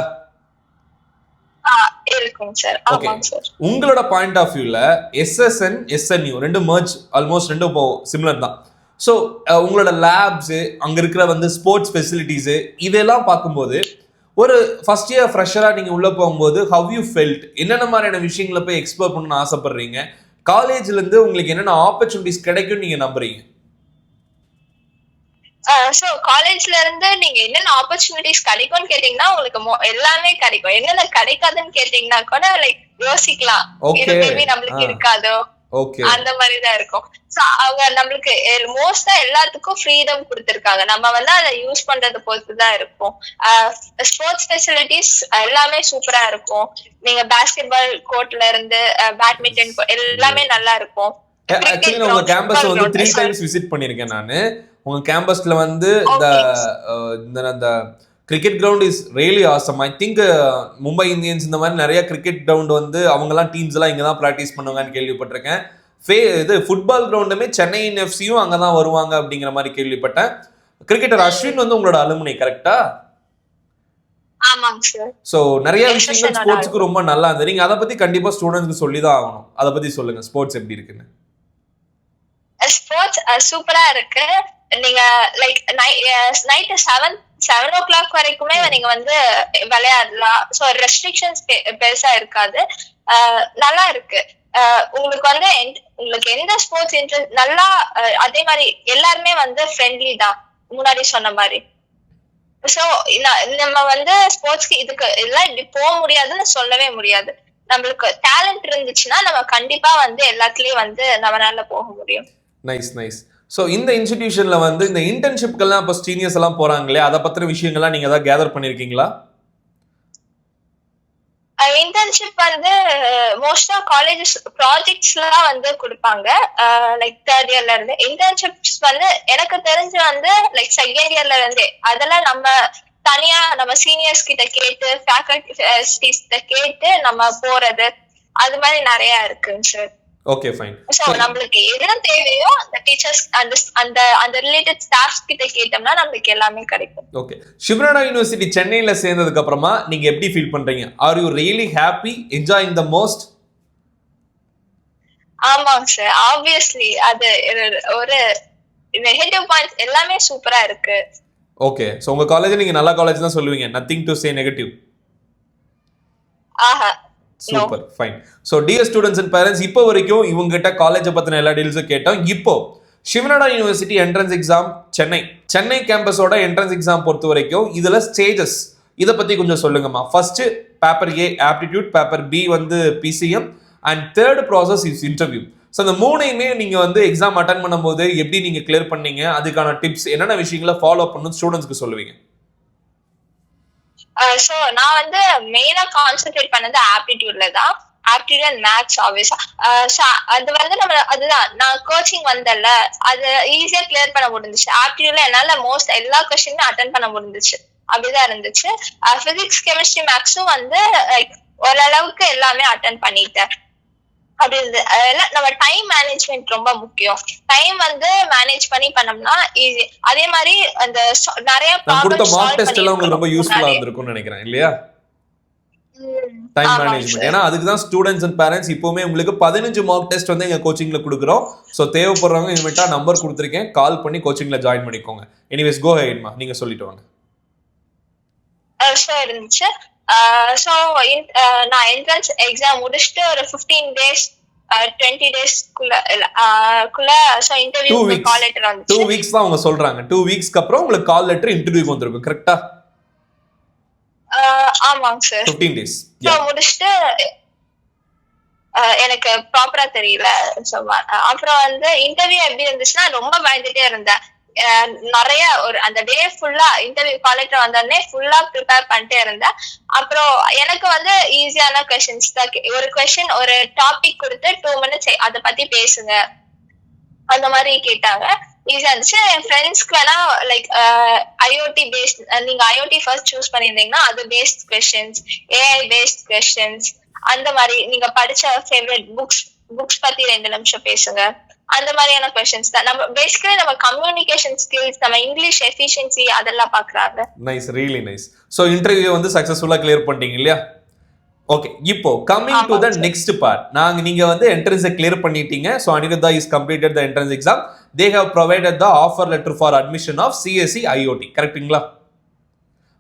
S2: இருக்கும் சார். ஆமாங்க சார்.
S1: உங்களோட பாயிண்ட் ஆஃப் வியூல எஸ்எஸ்என் எஸ்என்யூ ரெண்டு மர்ஜ், ஆல்மோஸ்ட் ரெண்டும் சிமிலர் தான். ஸோ உங்களோட லேப்ஸு, அங்கே இருக்கிற வந்து ஸ்போர்ட்ஸ் ஃபெசிலிட்டிஸு, இதெல்லாம் பார்க்கும்போது ஒரு ஃபர்ஸ்ட் இயர் ஃப்ரெஷராக நீங்கள் உள்ளே போகும்போது ஹவ் யூ ஃபெல்ட், என்னென்ன மாதிரியான விஷயங்களை போய் எக்ஸ்ப்ளோர் பண்ணணும்னு ஆசைப்படுறீங்க? காலேஜ்லேருந்து உங்களுக்கு என்னென்ன ஆப்பர்ச்சுனிட்டிஸ் கிடைக்கும்னு நீங்கள் நம்புறீங்க?
S2: சோ காலேஜ்ல இருந்து நீங்க என்னென்ன ஆப்பர்ச்சுனிட்டிஸ் கிடைக்கும்னு கேட்டீங்கன்னா உங்களுக்கு எல்லாமே கிடைக்கும். என்னென்ன கிடைக்காதுன்னு கேட்டீங்கன்னா கூட லைக் யோசிக்கலாம். இது மேபி நம்மளுக்கு இருக்காதோ அந்த மாதிரிதான் இருக்கும். சோ அவங்க நம்மளுக்கு மோஸ்டா எல்லாத்துக்கும் ஃப்ரீடம் கொடுத்திருக்காங்க. நம்ம வந்து அதை யூஸ் பண்றது பொறுத்துதான் இருக்கும். ஸ்போர்ட்ஸ் ஃபெசிலிட்டிஸ் எல்லாமே சூப்பரா இருக்கும். நீங்க பாஸ்கெட் பால் கோர்ட்ல இருந்து பேட்மிண்டன் எல்லாமே நல்லா இருக்கும்.
S1: ஆக்சுவலி நான் உங்க கேம்பஸ் வந்து 3 டைம்ஸ் விசிட் பண்ணிருக்கேன் நானு. உங்க கேம்பஸ்ல வந்து இந்த cricket ground is really awesome. I think Mumbai Indians இந்த மாதிரி நிறைய கிரிக்கெட் கிரவுண்ட் வந்து அவங்கலாம் டீம்ஸ் எல்லாம் இங்க தான் ப்ராக்டிஸ் பண்ணுவாங்கன்னு கேள்விப்பட்டிருக்கேன். இது ஃபுட்பால் கிரவுண்டுமே சென்னை எஃப்சியும் அங்கே தான் வருவாங்க அப்படிங்கிற மாதிரி கேள்விப்பட்டேன். கிரிக்கெட்டர் அஸ்வின் வந்து உங்களோட அலுமினி கரெக்டா?
S2: ஆமாங்க சார்.
S1: சோ நிறைய விஷயங்கள் ஸ்போர்ட்ஸ்க்கு ரொம்ப நல்லா இருந்தது. நீங்க அதை பத்தி கண்டிப்பா ஸ்டூடெண்ட்ஸ்க்கு சொல்லி தான் ஆகணும். அதை பத்தி சொல்லுங்க, ஸ்போர்ட்ஸ் எப்படி இருக்குன்னு.
S2: ஸ்போர்ட்ஸ் சூப்பரா இருக்கு. நீங்க லைக் நைட் 7 வரைக்குமே நீங்க வந்து விளையாடலாம். சோ ரெஸ்ட்ரிக்ஷன்ஸ் பெருசா இருக்காது. நல்லா இருக்கு. உங்களுக்கு வந்து உங்களுக்கு எந்த ஸ்போர்ட்ஸ் இன்ட்ரெஸ்ட் நல்லா அதே மாதிரி எல்லாருமே வந்து ஃப்ரெண்ட்லி தான் முன்னாடி சொன்ன மாதிரி. சோ நம்ம வந்து ஸ்போர்ட்ஸ்க்கு இதுக்கு எல்லாம் இப்படி போக முடியாதுன்னு சொல்லவே முடியாது. நம்மளுக்கு டேலண்ட் இருந்துச்சுன்னா நம்ம கண்டிப்பா வந்து எல்லாத்துலயும் வந்து நம்மளால போக முடியும்.
S1: Nice nice. ஸோ இந்த இன்ஸ்டிடியூஷன்ல வந்து இந்த இன்டர்ன்ஷிப்கெல்லாம் இப்போ சீனியர்ஸ் எல்லாம் போறாங்களே, அதை பத்தின விஷயங்கள்லாம் நீங்க ஏதாவது கேதர் பண்ணிருக்கீங்களா?
S2: இன்டர்ன்ஷிப் வந்து மோஸ்டா காலேஜஸ் ப்ராஜெக்ட்ஸ்லாம் வந்து கொடுப்பாங்க. லைக் 3rd இயர்ல இருந்து இன்டர்ன்ஷிப்ஸ் வந்து எனக்கு தெரிஞ்சு வந்து லைக் 2nd இயர்ல இருந்தே அதெல்லாம் நம்ம தனியா நம்ம சீனியர்ஸ் கிட்ட கேட்டு ஃபேக்கல்டிஸ் கிட்ட கேட்டு நம்ம போறது அது மாதிரி நிறைய இருக்குங்க சார்.
S1: Okay fine.
S2: சோ நமக்கு என்ன தேவையோ அந்த டீச்சர்ஸ் அந்த ரிலேட்டட் ஸ்டாஃப்ஸ் கிட்ட கேட்டோம்னா நமக்கு எல்லாமே கிடைக்கும்.
S1: ஓகே. சிவநாடா யுனிவர்சிட்டி சென்னையில சேர்ந்ததுக்கு அப்புறமா நீங்க எப்படி ஃபீல் பண்றீங்க? Are you really happy, enjoying the most?
S2: ஆமாங்க சார், ஆப்வியஸ்லி அது ஒரு நெகட்டிவ் பாயிண்ட்ஸ் எல்லாமே சூப்பரா இருக்கு.
S1: ஓகே. சோ உங்க காலேஜ் நீங்க நல்ல காலேஜ் தான் சொல்லுவீங்க. Nothing to say negative.
S2: ஆஹா.
S1: Super fine. So dear students and parents, இப்போ வரைக்கும் இவங்க கிட்ட காலேஜை பற்றின எல்லா டீல்ஸும் கேட்டோம். இப்போ சிவநாடா யூனிவர்சிட்டி என்ட்ரன்ஸ் எக்ஸாம் சென்னை கேம்பஸோட என்ட்ரன்ஸ் எக்ஸாம் பொறுத்த வரைக்கும் இதில் ஸ்டேஜஸ் இதை பற்றி கொஞ்சம் சொல்லுங்கம்மா. First paper A aptitude, paper B வந்து PCM and third process is interview. So அந்த மூணையுமே நீங்கள் வந்து எக்ஸாம் அட்டன் பண்ணும்போது எப்படி நீங்கள் கிளியர் பண்ணீங்க, அதுக்கான டிப்ஸ் என்னென்ன விஷயங்களை ஃபாலோ பண்ணணும் ஸ்டூடெண்ட்ஸ்க்கு சொல்லுவீங்க?
S2: சோ நான் வந்து மெயினா கான்சென்ட்ரேட் பண்ணது ஆப்டிடியூட்ல தான். ஆப்டிடியூட் அண்ட் மேத்ஸ் ஆப்வியஸா. அது வந்து நம்ம அதுதான் நான் கோச்சிங் வந்தேன்ல, அது ஈஸியா கிளியர் பண்ண முடிஞ்சிச்சு. ஆப்டிடியூட்ல என்னால மோஸ்ட் எல்லா கொஸ்டினுமே அட்டன் பண்ண முடிஞ்சிச்சு. அப்படிதான் இருந்துச்சு. பிசிக்ஸ் கெமிஸ்ட்ரி மேக்ஸும் வந்து ஓரளவுக்கு எல்லாமே அட்டன் பண்ணிட்டேன். அப்படி இருந்தது. அதெல்லாம் நம்ம டைம் மேனேஜ்மெண்ட் ரொம்ப முக்கியம். டைம் வந்து மேனேஜ் பண்ணி பண்ணோம்னா ஈஸி. அதே மாதிரி அந்த நிறைய
S1: ப்ராப்ளம்ஸ் மார்க் டெஸ்ட் எல்லாம் உங்களுக்கு ரொம்ப யூஸ்ஃபுல்லா இருந்திருக்கும்னு நினைக்கிறேன் இல்லையா? Time management. ஏன்னா அதுக்கு தான் ஸ்டூடெண்ட்ஸ் அண்ட் பேரண்ட்ஸ் இப்போவுமே உங்களுக்கு 15 மார்க் டெஸ்ட் வந்து எங்க கோச்சிங்ல கொடுக்குறோம். ஸோ தேவைப்படுறவங்க இனிமேட்டா நம்பர் கொடுத்துருக்கேன், கால் பண்ணி கோச்சிங்ல ஜாயின் பண்ணிக்கோங்க. எனிவேஸ் கோ ஹெட்மா, நீங்க சொல்லிட்டு வாங்க.
S2: இருந்துச்சு. சோ நான் என்ட்ரன்ஸ் எக்ஸாம் முடிச்சுட்டு ஒரு 15 days 20 days குள்ள சோ இன்டர்வியூ கால் லெட்டர் வந்துச்சு.
S1: 2 weeks தான் அவங்க சொல்றாங்க. 2 weeksக்கு அப்புறம் உங்களுக்கு கால் லெட்டர் இன்டர்வியூக்கு வந்திருக்கும், கரெக்ட்டா?
S2: ஆமாங்க சார்.
S1: 15 days.
S2: சோ முடிச்சிட்டு எனக்கு ப்ராப்பரா தெரியல. அப்புறம் வந்து இன்டர்வியூ எப்படி இருந்துச்சுன்னா ரொம்ப பயந்துட்டே இருந்தேன். நிறைய ஒரு அந்த டே ஃபுல்லா இன்டர்வியூ கால் லெட்டர் வந்தோடனே ஃபுல்லா ப்ரிப்பேர் பண்ணிட்டே இருந்தேன். அப்புறம் எனக்கு வந்து ஈஸியான கொஸ்டின்ஸ் தான். ஒரு கொஸ்டின் ஒரு டாபிக் கொடுத்து 2 minutes அதை பத்தி பேசுங்க அந்த மாதிரி கேட்டாங்க. ஈஸியா இருந்துச்சு. என் ஃப்ரெண்ட்ஸ்க்கு வேணா லைக் ஐஓடி பேஸ்ட், நீங்க ஐஓடி ஃபர்ஸ்ட் சூஸ் பண்ணியிருந்தீங்கன்னா அது paste questions, AI paste questions, அந்த மாதிரி நீங்க படிச்ச ஃபேவரட் புக்ஸ் பத்தி 2 நிமிஷம் பேசுங்க, அந்த மாதிரியான क्वेश्चंस தான். நம்ம பேசிக்கலி நம்ம கம்யூனிகேஷன் ஸ்கில்ஸ், நம்ம இங்கிலீஷ் எஃபிஷியன்சி அதெல்லாம் பார்க்கறாங்க.
S1: Nice, really nice. So interview வந்து சக்சஸ்ஃபுல்லா கிளியர் பண்ணிட்டீங்க இல்லையா? ஓகே, இப்போ coming to the next part. நீங்க வந்து என்ட்ரன்ஸ் கிளியர் பண்ணிட்டீங்க. So Anirudha is completed the entrance exam. They have provided the offer letter for admission of CSC IOT, கரெக்ட்டுங்களா?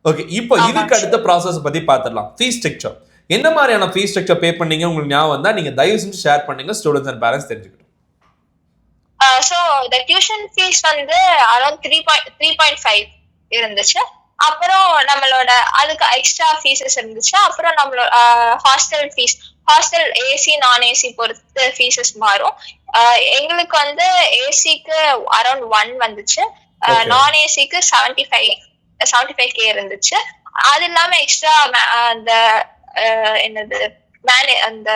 S1: Okay, இப்போ இதுக்கு அடுத்த process பத்தி பார்த்துடலாம். ஃபீஸ் ஸ்ட்ரக்சர் என்ன மாதிரியான ஃபீஸ் ஸ்ட்ரக்சர் பே பண்ணீங்க உங்களுக்கு ஞாபகம் வந்தா நீங்க தயவு செஞ்சு ஷேர் பண்ணுங்க, ஸ்டூடண்ட்ஸ் அண்ட் பேரண்ட்ஸ் தெரிஞ்சுக்கணும்.
S2: ஸோ இந்த டியூஷன் ஃபீஸ் வந்து அரௌண்ட் 3.5 இருந்துச்சு. அப்புறம் நம்மளோட அதுக்கு எக்ஸ்ட்ரா ஃபீஸஸ் இருந்துச்சு. அப்புறம் நம்மளோட ஹாஸ்டல் ஏசி நான் ஏசி பொறுத்து ஃபீஸஸ் மாறும். எங்களுக்கு வந்து ஏசிக்கு அரௌண்ட் 1 வந்துச்சு, நான் ஏசிக்கு 75K இருந்துச்சு. அது இல்லாம எக்ஸ்ட்ரா அந்த என்னது அந்த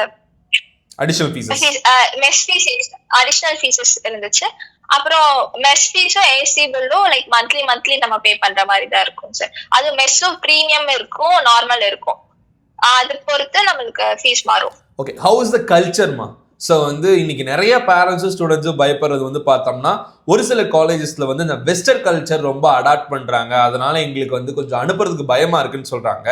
S1: additional fees
S2: mess fees additional fees இருந்துச்சு. அப்புறம் மெஸ் ஃபீஸும் ஏசி பில்லும் லைக் மந்த்லி நம்ம பே பண்ற மாதிரி தான் இருக்கும் சார். அது மெஸ்ஸும் ப்ரீமியம் இருக்கும், நார்மல் இருக்கும், அது பொறுத்து நம்மளுக்கு ஃபீஸ் மாறும்.
S1: ஓகே, ஹவ் இஸ் த கல்ச்சர்மா? ஸோ வந்து இன்னைக்கு நிறைய பேரண்ட்ஸும் ஸ்டூடெண்ட்ஸும் பயப்படுறது வந்து பார்த்தோம்னா, ஒரு சில காலேஜஸ்ல வந்து இந்த வெஸ்டர்ன் கல்ச்சர் ரொம்ப அடாப்ட் பண்றாங்க, அதனால எங்களுக்கு வந்து கொஞ்சம் அனுப்புறதுக்கு பயமா இருக்குன்னு சொல்றாங்க.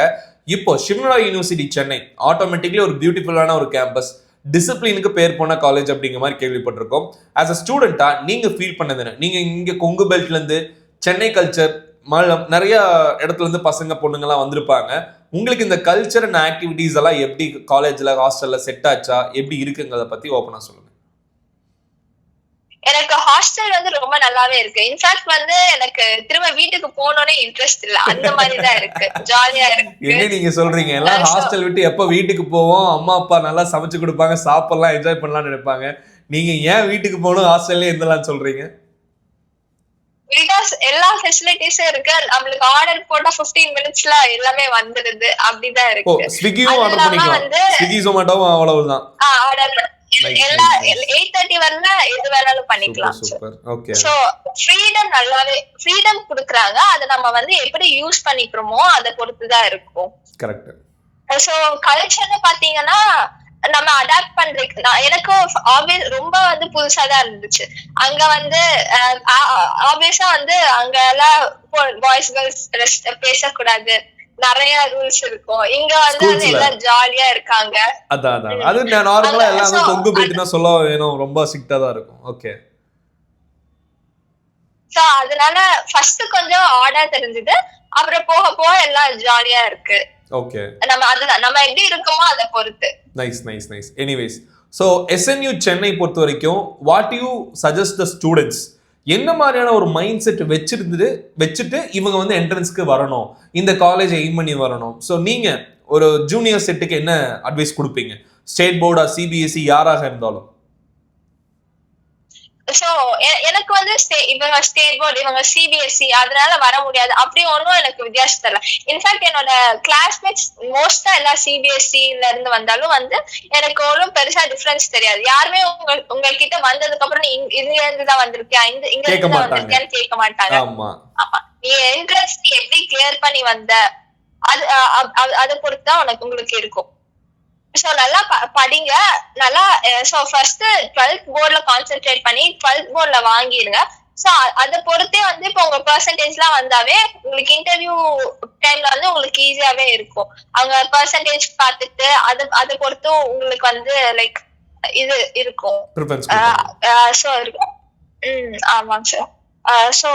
S1: இப்போ சிவனடா யூனிவர்சிட்டி சென்னை ஆட்டோமேட்டிக்லி ஒரு பியூட்டிஃபுல்லான ஒரு கேம்பஸ், டிசிப்ளினுக்கு பேர் போன காலேஜ் அப்படிங்கிற மாதிரி கேள்விப்பட்டிருக்கோம். ஆஸ் அ ஸ்டூடெண்டா நீங்க ஃபீல் பண்ணது என்ன? நீங்க இங்க கொங்கு பெல்ட்ல இருந்து சென்னை கல்ச்சர் நிறைய இடத்துல இருந்து பசங்க பொண்ணுங்கலாம் வந்திருப்பாங்க. உங்களுக்கு இந்த கல்ச்சர் அண்ட் ஆக்டிவிட்டிஸ் எல்லாம் எப்படி காலேஜ்ல ஹாஸ்டல்ல செட் ஆச்சா, எப்படி இருக்குங்கிறத பத்தி ஓப்பனா சொல்லுங்க.
S2: எனக்கு ஹாஸ்டல் வந்து ரொம்ப நல்லாவே இருக்கு. இன்ஃபேக்ட் வந்து எனக்கு திரும்ப வீட்டுக்கு போகணும்னே இன்ட்ரெஸ்ட் இல்ல, அந்த மாதிரி தான் இருக்கு, ஜாலியா இருக்கு.
S1: என்ன நீங்க சொல்றீங்க? எல்லாம் ஹாஸ்டல் விட்டு எப்ப வீட்டுக்கு போவோம், அம்மா அப்பா நல்லா சமைச்சு கொடுப்பாங்க, சாப்பிடலாம், என்ஜாய் பண்ணலாம்னு நினைப்பாங்க. நீங்க ஏன் வீட்டுக்கு போகணும், ஹாஸ்டல்லே இருந்தலாம் சொல்றீங்க?
S2: பிகாஸ் எல்லா ஃபெசிலிட்டிஸும் இருக்கு. நம்மளுக்கு ஆர்டர் போட்டா 15 மினிட்ஸ்ல எல்லாமே வந்துருது, அப்படிதான் இருக்கு.
S1: ஸ்விக்கியும் ஆர்டர் பண்ணிக்கலாம், ஸ்விக்கி ஜொமேட்டோவும் அவ்வளவுதான்.
S2: ஆர்டர் எல்லா 8:30 வரல எது வேணாலும் பண்ணிக்கலாம். சோ ஃப்ரீடம் நல்லாவே ஃப்ரீடம் கொடுக்குறாங்க. அதை நம்ம வந்து எப்படி யூஸ் பண்ணிக்கிறோமோ அதை பொறுத்துதான் இருக்கும்.
S1: கரெக்ட்.
S2: சோ கல்ச்சர்னு பாத்தீங்கன்னா நம்ம அடாப்ட் பண்றதுக்கு எனக்கும் ரொம்ப வந்து புதுசா தான் இருந்துச்சு. அங்க வந்து ஆப்வியஸா வந்து அங்க எல்லாம் பாய்ஸ் கேர்ள்ஸ் பேசக்கூடாது, நிறைய ரூல்ஸ் இருக்கும். இங்க வந்து அது எல்லாம் ஜாலியா இருக்காங்க.
S1: அதான் அது நார்மலா எல்லாமே கொங்கு பெல்ட்னா சொல்ல வேணும், ரொம்ப ஸ்ட்ரிக்ட்டா தான் இருக்கும். ஓகே.
S2: சோ அதனால ஃபர்ஸ்ட் கொஞ்சம் ஆர்டர் தெரிஞ்சது, அப்புறம் போக போக எல்லாம் ஜாலியா இருக்கு.
S1: ஓகே,
S2: நம்ம எப்படி இருக்கோமோ அதை பொறுத்து.
S1: Nice. Anyways, so SNU Chennai பொறுத்த வரைக்கும் what you suggest the students, என்ன மாதிரியான ஒரு மைண்ட் செட் வச்சுட்டு இவங்க வந்து என்ட்ரன்ஸ்க்கு வரணும், இந்த காலேஜ் எய்ம் பண்ணி வரணும்? ஸோ நீங்க ஒரு ஜூனியர் செட்டுக்கு என்ன அட்வைஸ் கொடுப்பீங்க? ஸ்டேட் போர்டா, CBSE, யாராக இருந்தாலும்.
S2: சோ எனக்கு வந்து இவங்க ஸ்டேட் போர்டு, இவங்க CBSE, அதனால வர முடியாது அப்படி ஒன்றும் எனக்கு வித்தியாசம் தெரியல. இன்ஃபேக்ட் என்னோட கிளாஸ்மேட்ஸ் மோஸ்டா எல்லாம் CBSE-ல இருந்து வந்தாலும் வந்து எனக்கு ஒன்றும் பெருசா டிஃபரன்ஸ் தெரியாது. யாருமே உங்ககிட்ட வந்ததுக்கு அப்புறம் நீ இங்க இருந்து தான் வந்திருக்கியா, இங்க இருந்து தான் வந்திருக்கியான்னு கேட்க மாட்டாங்க. நீ என்ட்ரன்ஸ் எப்படி கிளியர் பண்ணி வந்த அதை பொறுத்துதான் உங்களுக்கு இருக்கும். சோ நல்லா படிங்க, நல்லா. சோ ஃபர்ஸ்ட் 12th போர்ட்ல கான்சென்ட்ரேட் பண்ணி 12th போர்ட்ல வாங்கிடுங்க. சோ அதை பொறுத்தே வந்து இப்போ உங்க பெர்சன்டேஜ் எல்லாம் வந்தாவே உங்களுக்கு இன்டர்வியூ டைம்ல வந்து உங்களுக்கு ஈஸியாவே இருக்கும். அவங்க பெர்சன்டேஜ் பார்த்துட்டு அதை பொறுத்தும் உங்களுக்கு வந்து லைக் இது இருக்கும். சோ இருக்கும். ஆமாங்க சார். சோ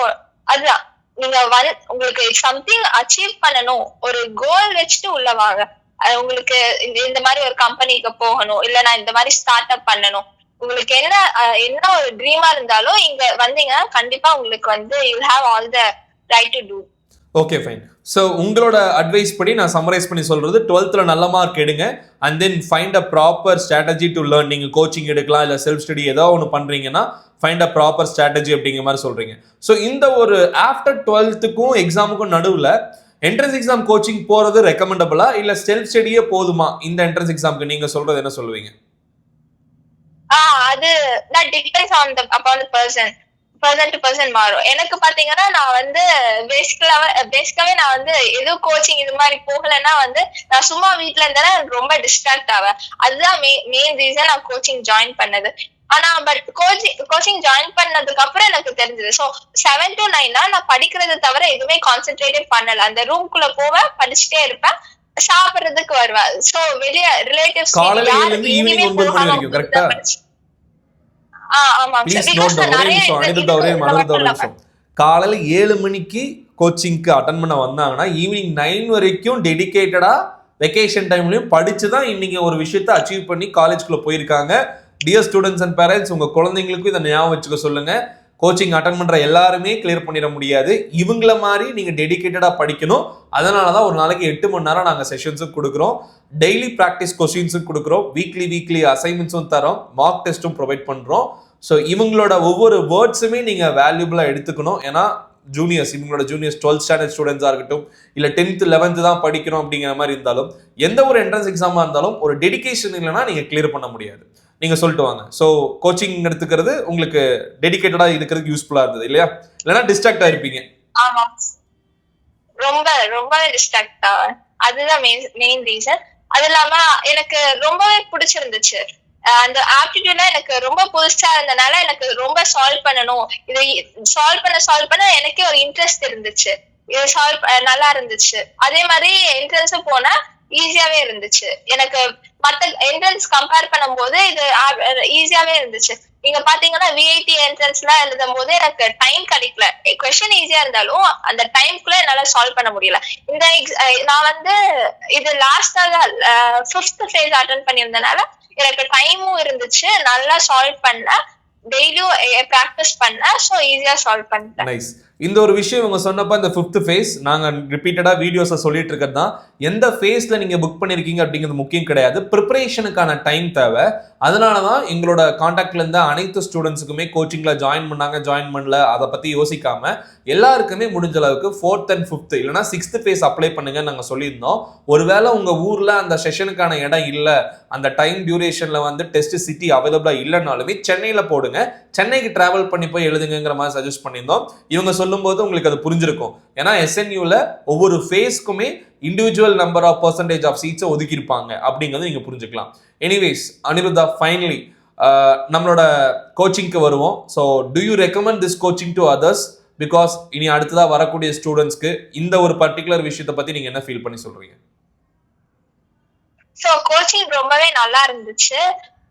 S2: அதுதான், நீங்க உங்களுக்கு சம்திங் அச்சீவ் பண்ணணும், ஒரு கோல் வச்சுட்டு உள்ள வாங்க. உங்களுக்கு இந்த மாதிரி ஒரு கம்பெனிக்கு போகணும், இல்ல நான் இந்த மாதிரி ஸ்டார்ட் அப் பண்ணணும், உங்களுக்கு என்ன ஒரு ட்ரீமா இருந்தாலும் இங்க வந்தீங்கன்னா கண்டிப்பா உங்களுக்கு வந்து you have all the right to do.
S1: Okay, fine. So உங்களோட அட்வைஸ் படி நான் சம்மரைஸ் பண்ணி சொல்றது, 12th நல்ல மார்க் எடுங்க, and then find a proper strategy to learn. நீங்கள் கோச்சிங் எடுக்கலாம், இல்லை செல்ஃப் ஸ்டடி ஏதோ ஒன்று பண்ணுறீங்கன்னா ஃபைண்ட் அ ப்ராப்பர் ஸ்ட்ராட்டஜி அப்படிங்கிற மாதிரி சொல்றீங்க. ஸோ இந்த ஒரு ஆஃப்டர் 12th எக்ஸாமுக்கும் நடுவில் என்ட்ரன்ஸ் எக்ஸாம் கோச்சிங் போறது ரெக்கமெண்டபிளா, இல்ல செல்ஃப் ஸ்டடியே போதுமா? இந்த என்ட்ரன்ஸ் எக்ஸாம்க்கு நீங்க சொல்றது என்ன சொல்லுவீங்க?
S2: அது depends on the upon the person to person மாறும். எனக்கு பாத்தீங்கன்னா நான் வந்து பேசிக்காவே நான் வந்து ஏதோ கோச்சிங் இது மாதிரி போகலன்னா வந்து நான் சும்மா வீட்டுல இருந்தேன்னா ரொம்ப டிஸ்ட்ராக்ட் ஆவேன். அதுதான் மெயின் ரீசன் நான் கோச்சிங் ஜாயின் பண்ணது. ஆனா பட் கோச்சிங் ஜாயின் பண்ணதுக்கு அப்புறம் எனக்கு தெரிஞ்சது. சோ 7 to 9 நான் படிக்கிறது தவிர எதுவுமே கான்சென்ட்ரேட்டே பண்ணல. அந்த ரூம்குள்ள போவேன், படிச்சுட்டே இருப்பேன், சாப்பிடுறதுக்கு வருவேன். சோ வெளிய ரிலேட்டிவ்ஸ்
S1: காலையில 7 இருந்து ஈவினிங் 9 மணி வரைக்கும் கரெக்ட்டா?
S2: ஆமாங்க சார்.
S1: காலையில 7 மணிக்கு கோச்சிங்க்கு அட்டெண்ட் பண்ண வந்தாங்கன்னா ஈவினிங் 9 வரைக்கும் டெடிகேட்டடா வெக்கேஷன் டைம்லயும் படிச்சுதான் இன்னைக்கு ஒரு விஷயத்த அச்சீவ் பண்ணி காலேஜ்குள்ள போயிருக்காங்க. டியர் ஸ்டூடெண்ட்ஸ் அண்ட் பேரண்ட்ஸ், உங்க குழந்தைங்களுக்கும் இதை ஞாபகம் வச்சுக்க சொல்லுங்க. கோச்சிங் அட்டன் பண்ற எல்லாருமே கிளியர் பண்ணிட முடியாது. இவங்கள மாதிரி நீங்க டெடிகேட்டடா படிக்கணும். அதனாலதான் ஒரு நாளைக்கு 8 மணி நேரம் நாங்க செஷன்ஸும் கொடுக்குறோம், டெய்லி ப்ராக்டிஸ் கொஸ்டின்ஸும் கொடுக்குறோம், வீக்லி அசைன்மெண்ட்ஸும் தரோம், மார்க் டெஸ்ட்டும் ப்ரொவைட் பண்றோம். ஸோ இவங்களோட ஒவ்வொரு வேர்ட்ஸுமே நீங்க வேல்யூபிளா எடுத்துக்கணும். ஏன்னா ஜூனியர்ஸ், இவங்களோட ஜூனியர்ஸ் 12th ஸ்டாண்டர்ட் ஸ்டூடெண்ட்ஸாக இருக்கட்டும், இல்லை 10th 11th தான் படிக்கணும் அப்படிங்கிற மாதிரி இருந்தாலும், எந்த ஒரு என்ட்ரன்ஸ் எக்ஸாமாக இருந்தாலும் ஒரு டெடிகேஷன் இல்லைன்னா நீங்கள் கிளியர் பண்ண முடியாது. நீங்கள் சொல்லிட்டு வாங்க. ஸோ கோச்சிங் எடுத்துக்கிறது உங்களுக்கு டெடிகேட்டடாக இருக்கிறதுக்கு யூஸ்ஃபுல்லாக இருந்தது இல்லையா? இல்லைன்னா டிஸ்ட்ராக்டாக இருப்பீங்க.
S2: ஆமா, ரொம்ப டிஸ்ட்ராக்டா, அதுதான் மெயின் ரீசன். அது இல்லாம எனக்கு ரொம்பவே பிடிச்சிருந்துச்சு. அந்த ஆப்டிடியூட்ல எனக்கு ரொம்ப புதுசா இருந்தனால எனக்கு ரொம்ப சால்வ் பண்ணணும், இது சால்வ் பண்ண எனக்கே ஒரு இன்ட்ரெஸ்ட் இருந்துச்சு. இது நல்லா இருந்துச்சு. அதே மாதிரி என்ட்ரன்ஸும் போனா ஈஸியாவே இருந்துச்சு. எனக்கு மத்த என்ட்ரன்ஸ் கம்பேர் பண்ணும்போது இது ஈஸியாவே இருந்துச்சு. நீங்க பாத்தீங்கன்னா விஐடி என்ட்ரன்ஸ்ல எழுதும் போது எனக்கு டைம் கிடைக்கல. கொஸ்டின் ஈஸியா இருந்தாலும் அந்த டைம்குள்ள என்னால சால்வ் பண்ண முடியல. இந்த நான் வந்து இது லாஸ்டாக 5th ஃபேஸ் அட்டெண்ட் பண்ணியிருந்தனால எனக்கு டைமும் இருந்துச்சு, நல்லா சால்வ் பண்ண, டெய்லியும் பிராக்டிஸ் பண்ண, சோ ஈஸியா சால்வ் பண்ணிட்டேன்.
S1: நைஸ். இந்த ஒரு விஷயம் இவங்க சொன்னப்ப இந்த 5th ஃபேஸ் நாங்க ரிப்பீட்டடா வீடியோஸை சொல்லிட்டு இருக்கிறது தான். எந்த ஃபேஸ்ல நீங்க புக் பண்ணிருக்கீங்க அப்படிங்கிறது முக்கியம் கிடையாது, ப்ரிப்பரேஷனுக்கான டைம் தேவை. அதனாலதான் எங்களோட கான்டாக்ட்ல இருந்த அனைத்து ஸ்டூடெண்ட்ஸுக்குமே கோச்சிங்ல ஜாயின் பண்ணல, அதை பத்தி யோசிக்காம எல்லாருக்குமே முடிஞ்ச அளவுக்கு 4th and 5th இல்லைன்னா 6th ஃபேஸ் அப்ளை பண்ணுங்க நாங்க சொல்லியிருந்தோம். ஒருவேளை உங்க ஊர்ல அந்த செஷனுக்கான இடம் இல்லை, அந்த டைம் டியூரேஷன்ல வந்து டெஸ்ட் சிட்டி அவைலபிளா இல்லைனாலுமே சென்னையில போடுங்க, சென்னைக்கு டிராவல் பண்ணி போய் எழுதுங்கிற மாதிரி சஜஸ்ட் பண்ணியிருந்தோம். இவங்க சொல்லும்போது உங்களுக்கு அது புரிஞ்சிருக்கும். ஏன்னா எஸ்என்யூல ஒவ்வொரு ஃபேஸ்க்குமே individual number of percentage of சீட்ஸை ஒதுக்கியிருப்பாங்க அப்படிங்கிறது நீங்க புரிஞ்சுக்கலாம். எனிவேஸ் அனிருத்தா, ஃபைனலி நம்மளோட கோச்சிங்க்கு வருவோம். So do you recommend this coaching to others? Because இனி அடுத்ததாக வரக்கூடிய ஸ்டூடெண்ட்ஸ்க்கு இந்த ஒரு பர்டிகுலர் விஷயத்தை பத்தி நீங்க என்ன ஃபீல் பண்ணி சொல்றீங்க?
S2: ஸோ கோச்சிங் ரொம்பவே நல்லா இருந்துச்சு.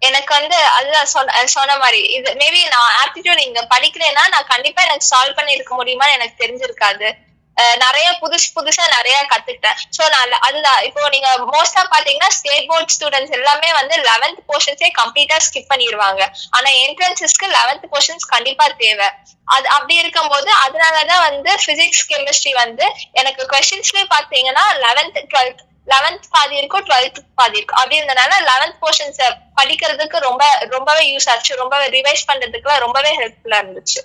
S2: எனக்கு வந்து அதுதான் சொன்ன மாதிரி, இது மேபி நான் ஆப்டிடியூட் இங்க படிக்கிறேன்னா நான் கண்டிப்பா எனக்கு சால்வ் பண்ணி இருக்க முடியுமான்னு எனக்கு தெரிஞ்சிருக்காது. நிறைய புதுசா நிறைய கத்துக்கிட்டேன். சோ நான் அதுதான் இப்போ நீங்க மோஸ்டா பாத்தீங்கன்னா ஸ்டேட் போர்ட் ஸ்டூடெண்ட்ஸ் எல்லாமே வந்து 11th போர்ஷன்ஸே கம்ப்ளீட்டா ஸ்கிப் பண்ணிடுவாங்க. ஆனா என்ட்ரன்ஸஸ்க்கு 11th போர்ஷன்ஸ் கண்டிப்பா தேவை. அது அப்படி இருக்கும்போது அதனாலதான் வந்து பிசிக்ஸ் கெமிஸ்ட்ரி வந்து எனக்கு கொஸ்டின்ஸ்லயே பாத்தீங்கன்னா 11th பாதி இருக்கும், 12th பாதி இருக்கும். அப்படி இருந்தனால 11th போர்ஷன்ஸ் படிக்கிறதுக்கு ரொம்பவே யூஸ் ஆச்சு, ரொம்பவே ரிவைஸ் பண்றதுக்குலாம் ரொம்பவே ஹெல்ப்ஃபுல்லா இருந்துச்சு.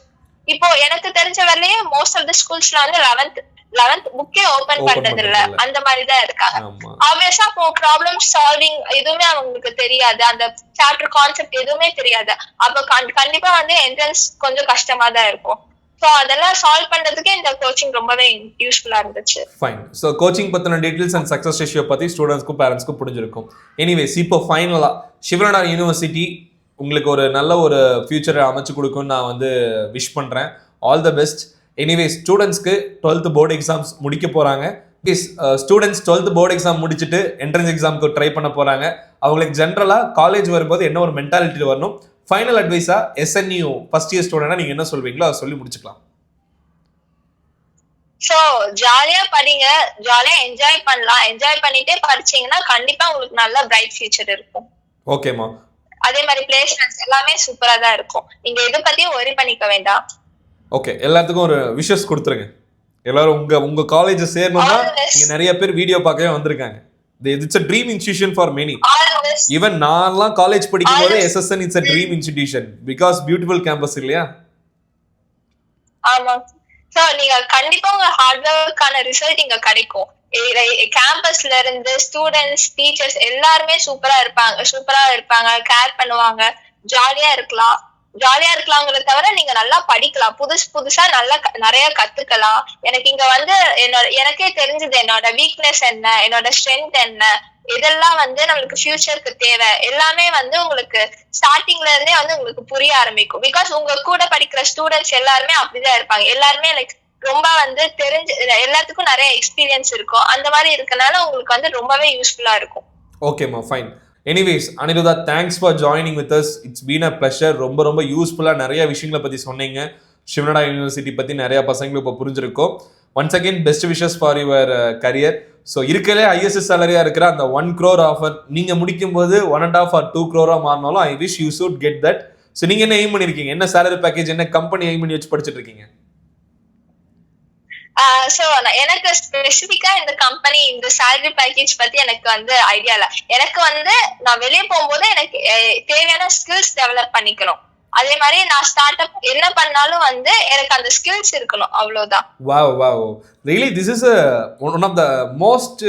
S2: இப்போ எனக்கு தெரிஞ்ச வரலையே மோஸ்ட் ஆஃப் தி ஸ்கூல்ஸ்ல வந்து 11th புக்கே ஓபன் பண்றது இல்ல, அந்த மாதிரிதான் இருக்காங்க. ஆப்வியஸா இப்போ ப்ராப்ளம் சால்விங் எதுவுமே அவங்களுக்கு தெரியாது, அந்த சாப்டர் கான்செப்ட் எதுவுமே தெரியாது. அப்ப கண்டிப்பா வந்து என்ட்ரன்ஸ் கொஞ்சம் கஷ்டமா தான் இருக்கும். ஸோ அதெல்லாம் சால்வ் பண்றதுக்கு இந்த கோச்சிங் ரொம்பவே யூஸ்ஃபுல்லா இருந்துச்சு.
S1: ஃபைன். ஸோ கோச்சிங் பத்தின டீடைல்ஸ் அண்ட் சக்சஸ் ரேஷியோ பத்தி ஸ்டூடெண்ட்ஸ்க்கும் பேரண்ட்ஸ்க்கும் புரிஞ்சிருக்கும். எனிவேஸ் இப்போ ஃபைனலா சிவனடா யூனிவர்சிட்டி உங்களுக்கு ஒரு நல்ல ஒரு ஃபியூச்சரை அமைச்சு கொடுக்கும்னு நான் வந்து விஷ் பண்ணுறேன். All the best. எனிவேஸ் ஸ்டூடெண்ட்ஸ்க்கு 12th போர்டு எக்ஸாம்ஸ் முடிக்க போகிறாங்க. ஸ்டூடெண்ட்ஸ் 12th போர்டு எக்ஸாம் முடிச்சுட்டு என்ட்ரன்ஸ் எக்ஸாமுக்கு ட்ரை பண்ண போகிறாங்க. அவங்களுக்கு ஜென்ரலாக காலேஜ் வரும்போது என்ன ஒரு மென்டாலிட்டி வரணும்? ஃபைனல் அட்வைஸா எஸ்என்யூ ஃபர்ஸ்ட் இயர் ஸ்டூடெண்டா நீங்க என்ன சொல்வீங்களோ அதை சொல்லி முடிச்சுக்கலாம்.
S2: சோ ஜாலியா படிங்க, ஜாலியா என்ஜாய் பண்ணலாம். என்ஜாய் பண்ணிட்டே படிச்சீங்கன்னா கண்டிப்பா உங்களுக்கு நல்ல பிரைட் ஃபியூச்சர் இருக்கும்.
S1: ஓகேமா.
S2: அதே மாதிரி பிளேஸ்மெண்ட்ஸ் எல்லாமே சூப்பரா தான் இருக்கும். நீங்க எதை பத்தியும் worry பண்ணிக்க வேண்டாம்.
S1: ஓகே, எல்லாத்துக்கும் ஒரு விஷஸ் கொடுத்துருங்க. எல்லாரும் உங்க காலேஜ் சேரணும்னா நீங்க நிறைய பேர் வீடியோ பார்க்கவே வந்திருக்காங்க. It's a dream institution for many. Even நான்லாம் காலேஜ் படிக்கும்போது SSN it's a dream institution because beautiful campus இல்லையா?
S2: ஆமா. சோ நீங்க கண்டிப்பா உங்க ஹார்ட் ஒர்க்கான ரிசல்ட் இங்க கிடைக்கும். கேம்பஸ்ல இருந்து ஸ்டூடெண்ட்ஸ், டீச்சர்ஸ் எல்லாருமே சூப்பரா இருப்பாங்க, கேர் பண்ணுவாங்க, ஜாலியா இருக்கலாங்கிறத தவிர நீங்க நல்லா படிக்கலாம், புதுசா நல்லா நிறைய கத்துக்கலாம். எனக்கு இங்க வந்து எனக்கே தெரிஞ்சது என்னோட வீக்னஸ் என்ன, என்னோட ஸ்ட்ரென்த் என்ன, இதெல்லாம் வந்து நம்மளுக்கு ஃபியூச்சருக்கு தேவை எல்லாமே வந்து உங்களுக்கு ஸ்டார்டிங்ல இருந்தே வந்து உங்களுக்கு புரிய ஆரம்பிக்கும். பிகாஸ் உங்க கூட படிக்கிற ஸ்டூடெண்ட்ஸ் எல்லாருமே அப்படிதான் இருப்பாங்க. எல்லாருமே லைக் ரொம்ப வந்து தெரிஞ்சு எல்லாத்துக்கும் நிறைய எக்ஸ்பீரியன்ஸ் இருக்கும். அந்த மாதிரி இருக்கனால உங்களுக்கு வந்து ரொம்பவே யூஸ்ஃபுல்லா இருக்கும்.
S1: ஓகேமா, fine. Anyways Anirudha, thanks for joining with as. It's been a pleasure. ரொம்ப யூஸ்ஃபுல்லாக நிறைய விஷயங்களை பற்றி சொன்னீங்க. சிவனடா யூனிவர்சிட்டி பற்றி நிறைய பசங்களுக்கு இப்போ புரிஞ்சிருக்கும். Once again best wishes for your career. So இருக்கலே ஐஎஸ்எஸ் சேலரியா இருக்கிற அந்த 1 crore ஆஃபர் நீங்க முடிக்கும் போது 1.5 or 2 crore மாறினாலும் I wish you should get that. So நீங்க என்ன எய்ம் பண்ணிருக்கீங்க, என்ன சேலரி பேக்கேஜ், என்ன கம்பெனி எய்ம் பண்ணி வச்சு படிச்சுட்டு இருக்கீங்க?
S2: சோ எனக்கு ஸ்பெசிபிக்கா இந்த கம்பெனி இந்த salary பேக்கேஜ் பத்தி எனக்கு வந்து ஐடியா இல்ல. எனக்கு வந்து நான் வெளியே போகும்போது எனக்கு தேவையான ஸ்கில்ஸ் டெவலப் பண்ணிக்கணும். அதே மாதிரி நான் ஸ்டார்ட் அப் என்ன பண்ணாலும் வந்து எனக்கு அந்த ஸ்கில்ஸ் இருக்கணும், அவ்வளவுதான்.
S1: Wow really this is one of the most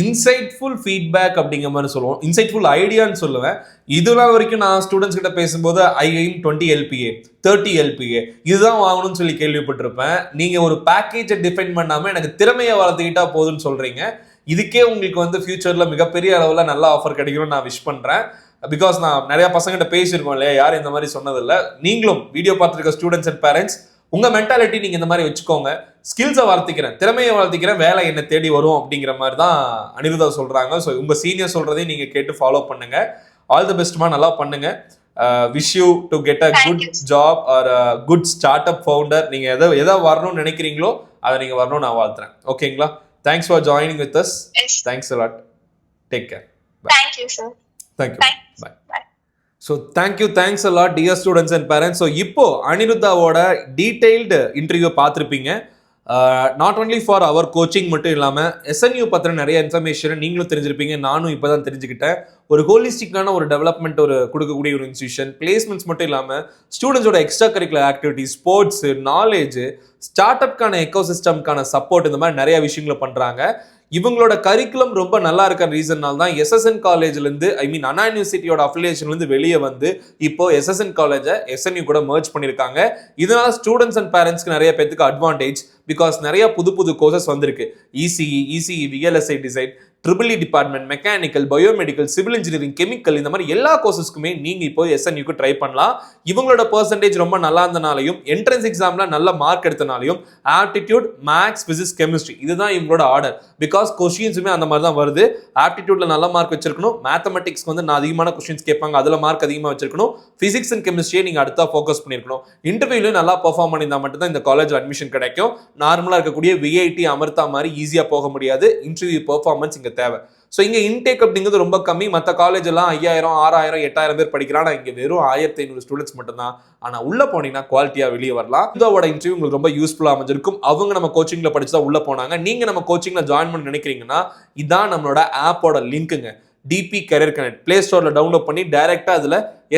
S1: insightful feedback அப்படிங்கிற மாதிரி சொல்லுவோம், இன்சைட்ஃபுல் ஐடியான்னு சொல்லுவேன். இதெல்லாம் வரைக்கும் நான் ஸ்டூடெண்ட்ஸ் கிட்ட பேசும்போது ஐ எய்ம் 20 LPA 30 LPA இதுதான் வாங்கணும்னு சொல்லி கேள்விப்பட்டிருப்பேன். நீங்க ஒரு பேக்கேஜை டிஃபைன் பண்ணாம எனக்கு திறமையை வளர்த்துக்கிட்டா போதுன்னு சொல்றீங்க. இதுக்கே உங்களுக்கு வந்து ஃபியூச்சர்ல மிகப்பெரிய அளவில் நல்ல ஆஃபர் கிடைக்கணும்னு நான் விஷ் பண்றேன். பிகாஸ் நான் நிறைய பசங்கிட்ட பேசியிருக்கோம் இல்லையா, யாரும் இந்த மாதிரி சொன்னதில்லை. நீங்களும் வீடியோ பார்த்துருக்க ஸ்டூடெண்ட்ஸ் அண்ட் பேரண்ட்ஸ் உங்க மென்டாலிட்டி நீங்க இந்த மாதிரி வச்சுக்கோங்க. ஸ்கில்ஸை வளர்த்திக்கிறேன், திறமையை வளர்த்திக்கிறேன், வேலை என்ன தேடி வரும் அப்படிங்கிற மாதிரி தான் அனிருதா சொல்றாங்க. ஸோ உங்க சீனியர் சொல்றதையும் நீங்க கேட்டு ஃபாலோ பண்ணுங்க. ஆல் தி பெஸ்ட்மா, நல்லா பண்ணுங்க. Wish you to get a good job are good start up founder. நீங்க எதை வரணும்னு நினைக்கிறீங்களோ அதை நீங்க வரணும்னு நான் வாழ்த்துறேன். ஓகேங்களா? Thanks for joining with us. Thanks a lot. Take care.
S2: Thank you sir.
S1: Thank you. Bye. So thanks a lot dear students and parents. So இப்போ அனிருத்தாவோட டீடைல்டு இன்டர்வியூ பார்த்துருப்பீங்க. Not only for our coaching மட்டும் இல்லாமல் SNU பற்றின நிறைய இன்ஃபர்மேஷனை நீங்களும் தெரிஞ்சிருப்பீங்க, நானும் இப்போ தான் தெரிஞ்சுக்கிட்டேன். ஒரு ஹோலிஸ்டிக்கான ஒரு டெவலப்மெண்ட் ஒரு கொடுக்கக்கூடிய ஒரு இன்ஸ்டியூஷன், பிளேஸ்மெண்ட்ஸ் மட்டும் இல்லாமல் ஸ்டூடெண்ட்ஸோட extra curricular activities, sports, knowledge, start அப்கான எக்கோசிஸ்டம்கான சப்போர்ட், இந்த மாதிரி நிறைய விஷயங்களை பண்ணுறாங்க. இவங்களோட கரிக்குலம் ரொம்ப நல்லா இருக்கிற ரீசன்னால தான் SSN காலேஜ்லேருந்து அண்ணா யூனிவர்சிட்டியோட அஃபிலியேஷன்லேருந்து வெளியே வந்து இப்போ SSN காலேஜை SNU கூட மர்ஜ் பண்ணியிருக்காங்க. இதனால ஸ்டூடெண்ட்ஸ் அண்ட் பேரண்ட்ஸ்க்கு நிறைய பேருக்கு அட்வான்டேஜ். பிகாஸ் நிறைய புது கோர்சஸ் வந்திருக்கு. ECE, VLSI design, triple department, mechanical, biomedical, civil engineering, chemical, இந்த மாதிரி எல்லா கோர்சஸ்க்குமே நீங்க இப்போ SNUக்கு ட்ரை பண்ணலாம். இவங்களோட பெர்சன்டேஜ் ரொம்ப நல்லா இருந்தனாலையும், என்ட்ரன்ஸ் எக்ஸாம்ல நல்ல மார்க் எடுத்தனாலையும், ஆப்டிடியூட், மேக்ஸ், பிசிக்ஸ், கெமிஸ்ட்ரி இதுதான் இவங்களோட ஆர்டர். பிகாஸ் கொஸ்டின்ஸுமே அந்த மாதிரி தான் வருது. ஆப்டிடியூட்ல நல்ல மார்க் வச்சிருக்கணும், மேத்தமெட்டிக்ஸ்க்கு வந்து நான் அதிகமான கொஸ்டின்ஸ் கேட்பாங்க, அதுல மார்க் அதிகமாக வச்சிருக்கணும், பிசிக்ஸ் அண்ட் கெமிஸ்ட்ரியை நீங்க அடுத்தா ஃபோக்கஸ் பண்ணிருக்கணும். இன்டர்வியூல நல்லா பெர்ஃபார்ம் பண்ணியிருந்தா மட்டும் தான் இந்த காலேஜ் அட்மிஷன் கிடைக்கும். நார்மலா இருக்கக்கூடிய VIT, அமிர்தா மாதிரி ஈஸியா போக முடியாது. இன்டர்வியூ பெர்ஃபார்மன்ஸ் இங்க தேவை. ஸோ இங்கே இன்டேக் அப்படிங்கிறது ரொம்ப கம்மி. மற்ற காலேஜ் எல்லாம் 5000, 6000, 8000 பேர் படிக்கிறான். இங்கே வெறும் 1500 ஸ்டூடெண்ட்ஸ் மட்டும்தான். ஆனால் உள்ள போனீங்கன்னா குவாலிட்டியா வெளியே வரலாம். இதோட இன்டர்வியூ உங்களுக்கு ரொம்ப யூஸ்ஃபுல்லாக அமைஞ்சிருக்கும். அவங்க நம்ம கோச்சிங்ல படிச்சு தான் உள்ள போனாங்க. நீங்க நம்ம கோச்சிங்ல ஜாயின் பண்ண நினைக்கிறீங்கன்னா இதான் நம்மளோட ஆப்போட லிங்க்குங்க. DP Career Connect பிளே ஸ்டோர்ல டவுன்லோட் பண்ணி டைரக்டா அதுல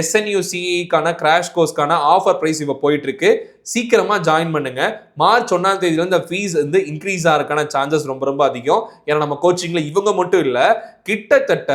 S1: SNU CE கிராஷ் கோர்ஸ்க்கான ஆஃபர் பிரைஸ் இப்போ போயிட்டு இருக்கு. சீக்கிரமா ஜாயின் பண்ணுங்க. மார்ச் 1ஆம் தேதியில இந்த ஃபீஸ் வந்து இன்க்ரீஸ் ஆகிறதுக்கான சான்சஸ் ரொம்ப அதிகம். ஏன்னா நம்ம கோச்சிங்ல இவங்க மட்டும் இல்ல, கிட்டத்தட்ட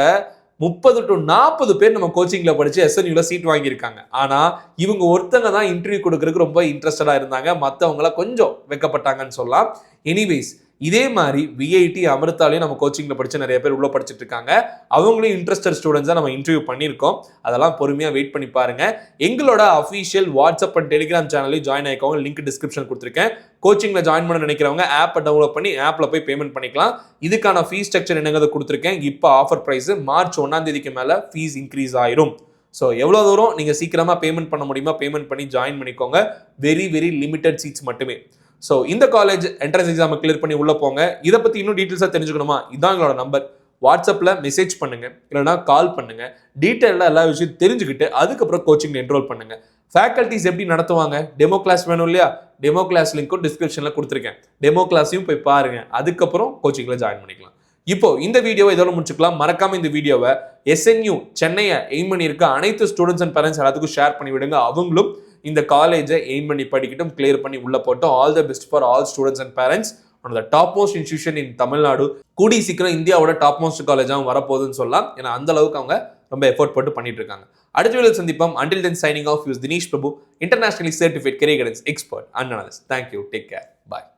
S1: 30 to 40 பேர் நம்ம கோச்சிங்ல படிச்சு SNUல சீட் வாங்கியிருக்காங்க. ஆனா இவங்க ஒருத்தங்க தான் இன்டர்வியூ கொடுக்கறதுக்கு ரொம்ப இன்ட்ரெஸ்டடா இருந்தாங்க, மற்றவங்கள கொஞ்சம் வெக்கப்பட்டாங்கன்னு சொல்லலாம். எனிவேஸ் இதே மாதிரி VIT, அமிர்தாலையும் நம்ம கோச்சிங்ல படிச்சு நிறைய பேர் உள்ள படிச்சுட்டு இருக்காங்க. அவங்களையும் இன்ட்ரெஸ்டட் ஸ்டூடெண்ட்ஸா நம்ம இன்டர்வியூ பண்ணியிருக்கோம். அதெல்லாம் பொறுமையா வெயிட் பண்ணி பாருங்க. எங்களோட அஃபிஷியல் வாட்ஸ்அப் அண்ட் டெலிகிராம் சேனலையும் ஜாயின் ஆயிக்கோங்க. லிங்க் டிஸ்கிரிப்ஷன் கொடுத்துருக்கேன். கோச்சிங்ல ஜாயின் பண்ண நினைக்கிறவங்க ஆப்பை டவுன்லோட் பண்ணி ஆப்ல போய் பேமெண்ட் பண்ணிக்கலாம். இதுக்கான ஃபீஸ் ஸ்ட்ரக்சர் என்னங்கிறத கொடுத்துருக்கேன். இப்போ ஆஃபர் பிரைஸ் மார்ச் 1ஆம் தேதிக்கு மேல ஃபீஸ் இன்க்ரீஸ் ஆயிரும். ஸோ எவ்வளோ தூரம் நீங்கள் சீக்கிரமாக பேமெண்ட் பண்ண முடியுமா பேமெண்ட் பண்ணி ஜாயின் பண்ணிக்கோங்க. வெரி லிமிடெட் சீட்ஸ் மட்டுமே. ஸோ இந்த காலேஜ் என்ட்ரன்ஸ் எக்ஸாமை கிளியர் பண்ணி உள்ள போங்க. இதை பற்றி இன்னும் டீட்டெயில்ஸாக தெரிஞ்சுக்கணுமா? இதான் எங்களோட நம்பர். வாட்ஸ்அப்பில் மெசேஜ் பண்ணுங்க, இல்லைனா கால் பண்ணுங்க. டீட்டெயிலாக எல்லா விஷயம் தெரிஞ்சுக்கிட்டு அதுக்கப்புறம் கோச்சிங் என்ரோல் பண்ணுங்க. ஃபேக்கல்ட்டிஸ் எப்படி நடத்துவாங்க, டெமோ கிளாஸ் வேணும் இல்லையா? டெமோ கிளாஸ் லிங்க்கும் டிஸ்கிரிப்ஷனில் கொடுத்துருக்கேன். டெமோ கிளாஸையும் போய் பாருங்க. அதுக்கப்புறம் கோச்சிங்கில் ஜாயின் பண்ணிக்கலாம். இப்போ இந்த வீடியோவை இதோட முடிச்சுக்கலாம். மறக்காம இந்த வீடியோவை SNU சென்னையை எய்ம் பண்ணியிருக்க அனைத்து ஸ்டூடெண்ட்ஸ் அண்ட் பேரண்ட்ஸ் எல்லாத்துக்கும் ஷேர் பண்ணி விடுங்க. அவங்களும் இந்த காலேஜை எய்ம் பண்ணி படிக்கட்டும், கிளியர் பண்ணி உள்ள போட்டோம். All the best for all students and parents. One of the top most institution in Tamil Nadu. கூடி சீக்கிரம் இந்தியாவோட டாப் மோஸ்ட் காலேஜாகவும் வரப்போகுதுன்னு சொல்லலாம். ஏன்னா அந்த அளவுக்கு அவங்க ரொம்ப எஃபோர்ட் போட்டு பண்ணிட்டு இருக்காங்க. அடுத்த வீடியோவில் சந்திப்போம். Until then, signing off is Dinesh Prabhu, internationally certified career guidance expert and analyst. Thank you. Take care. Bye.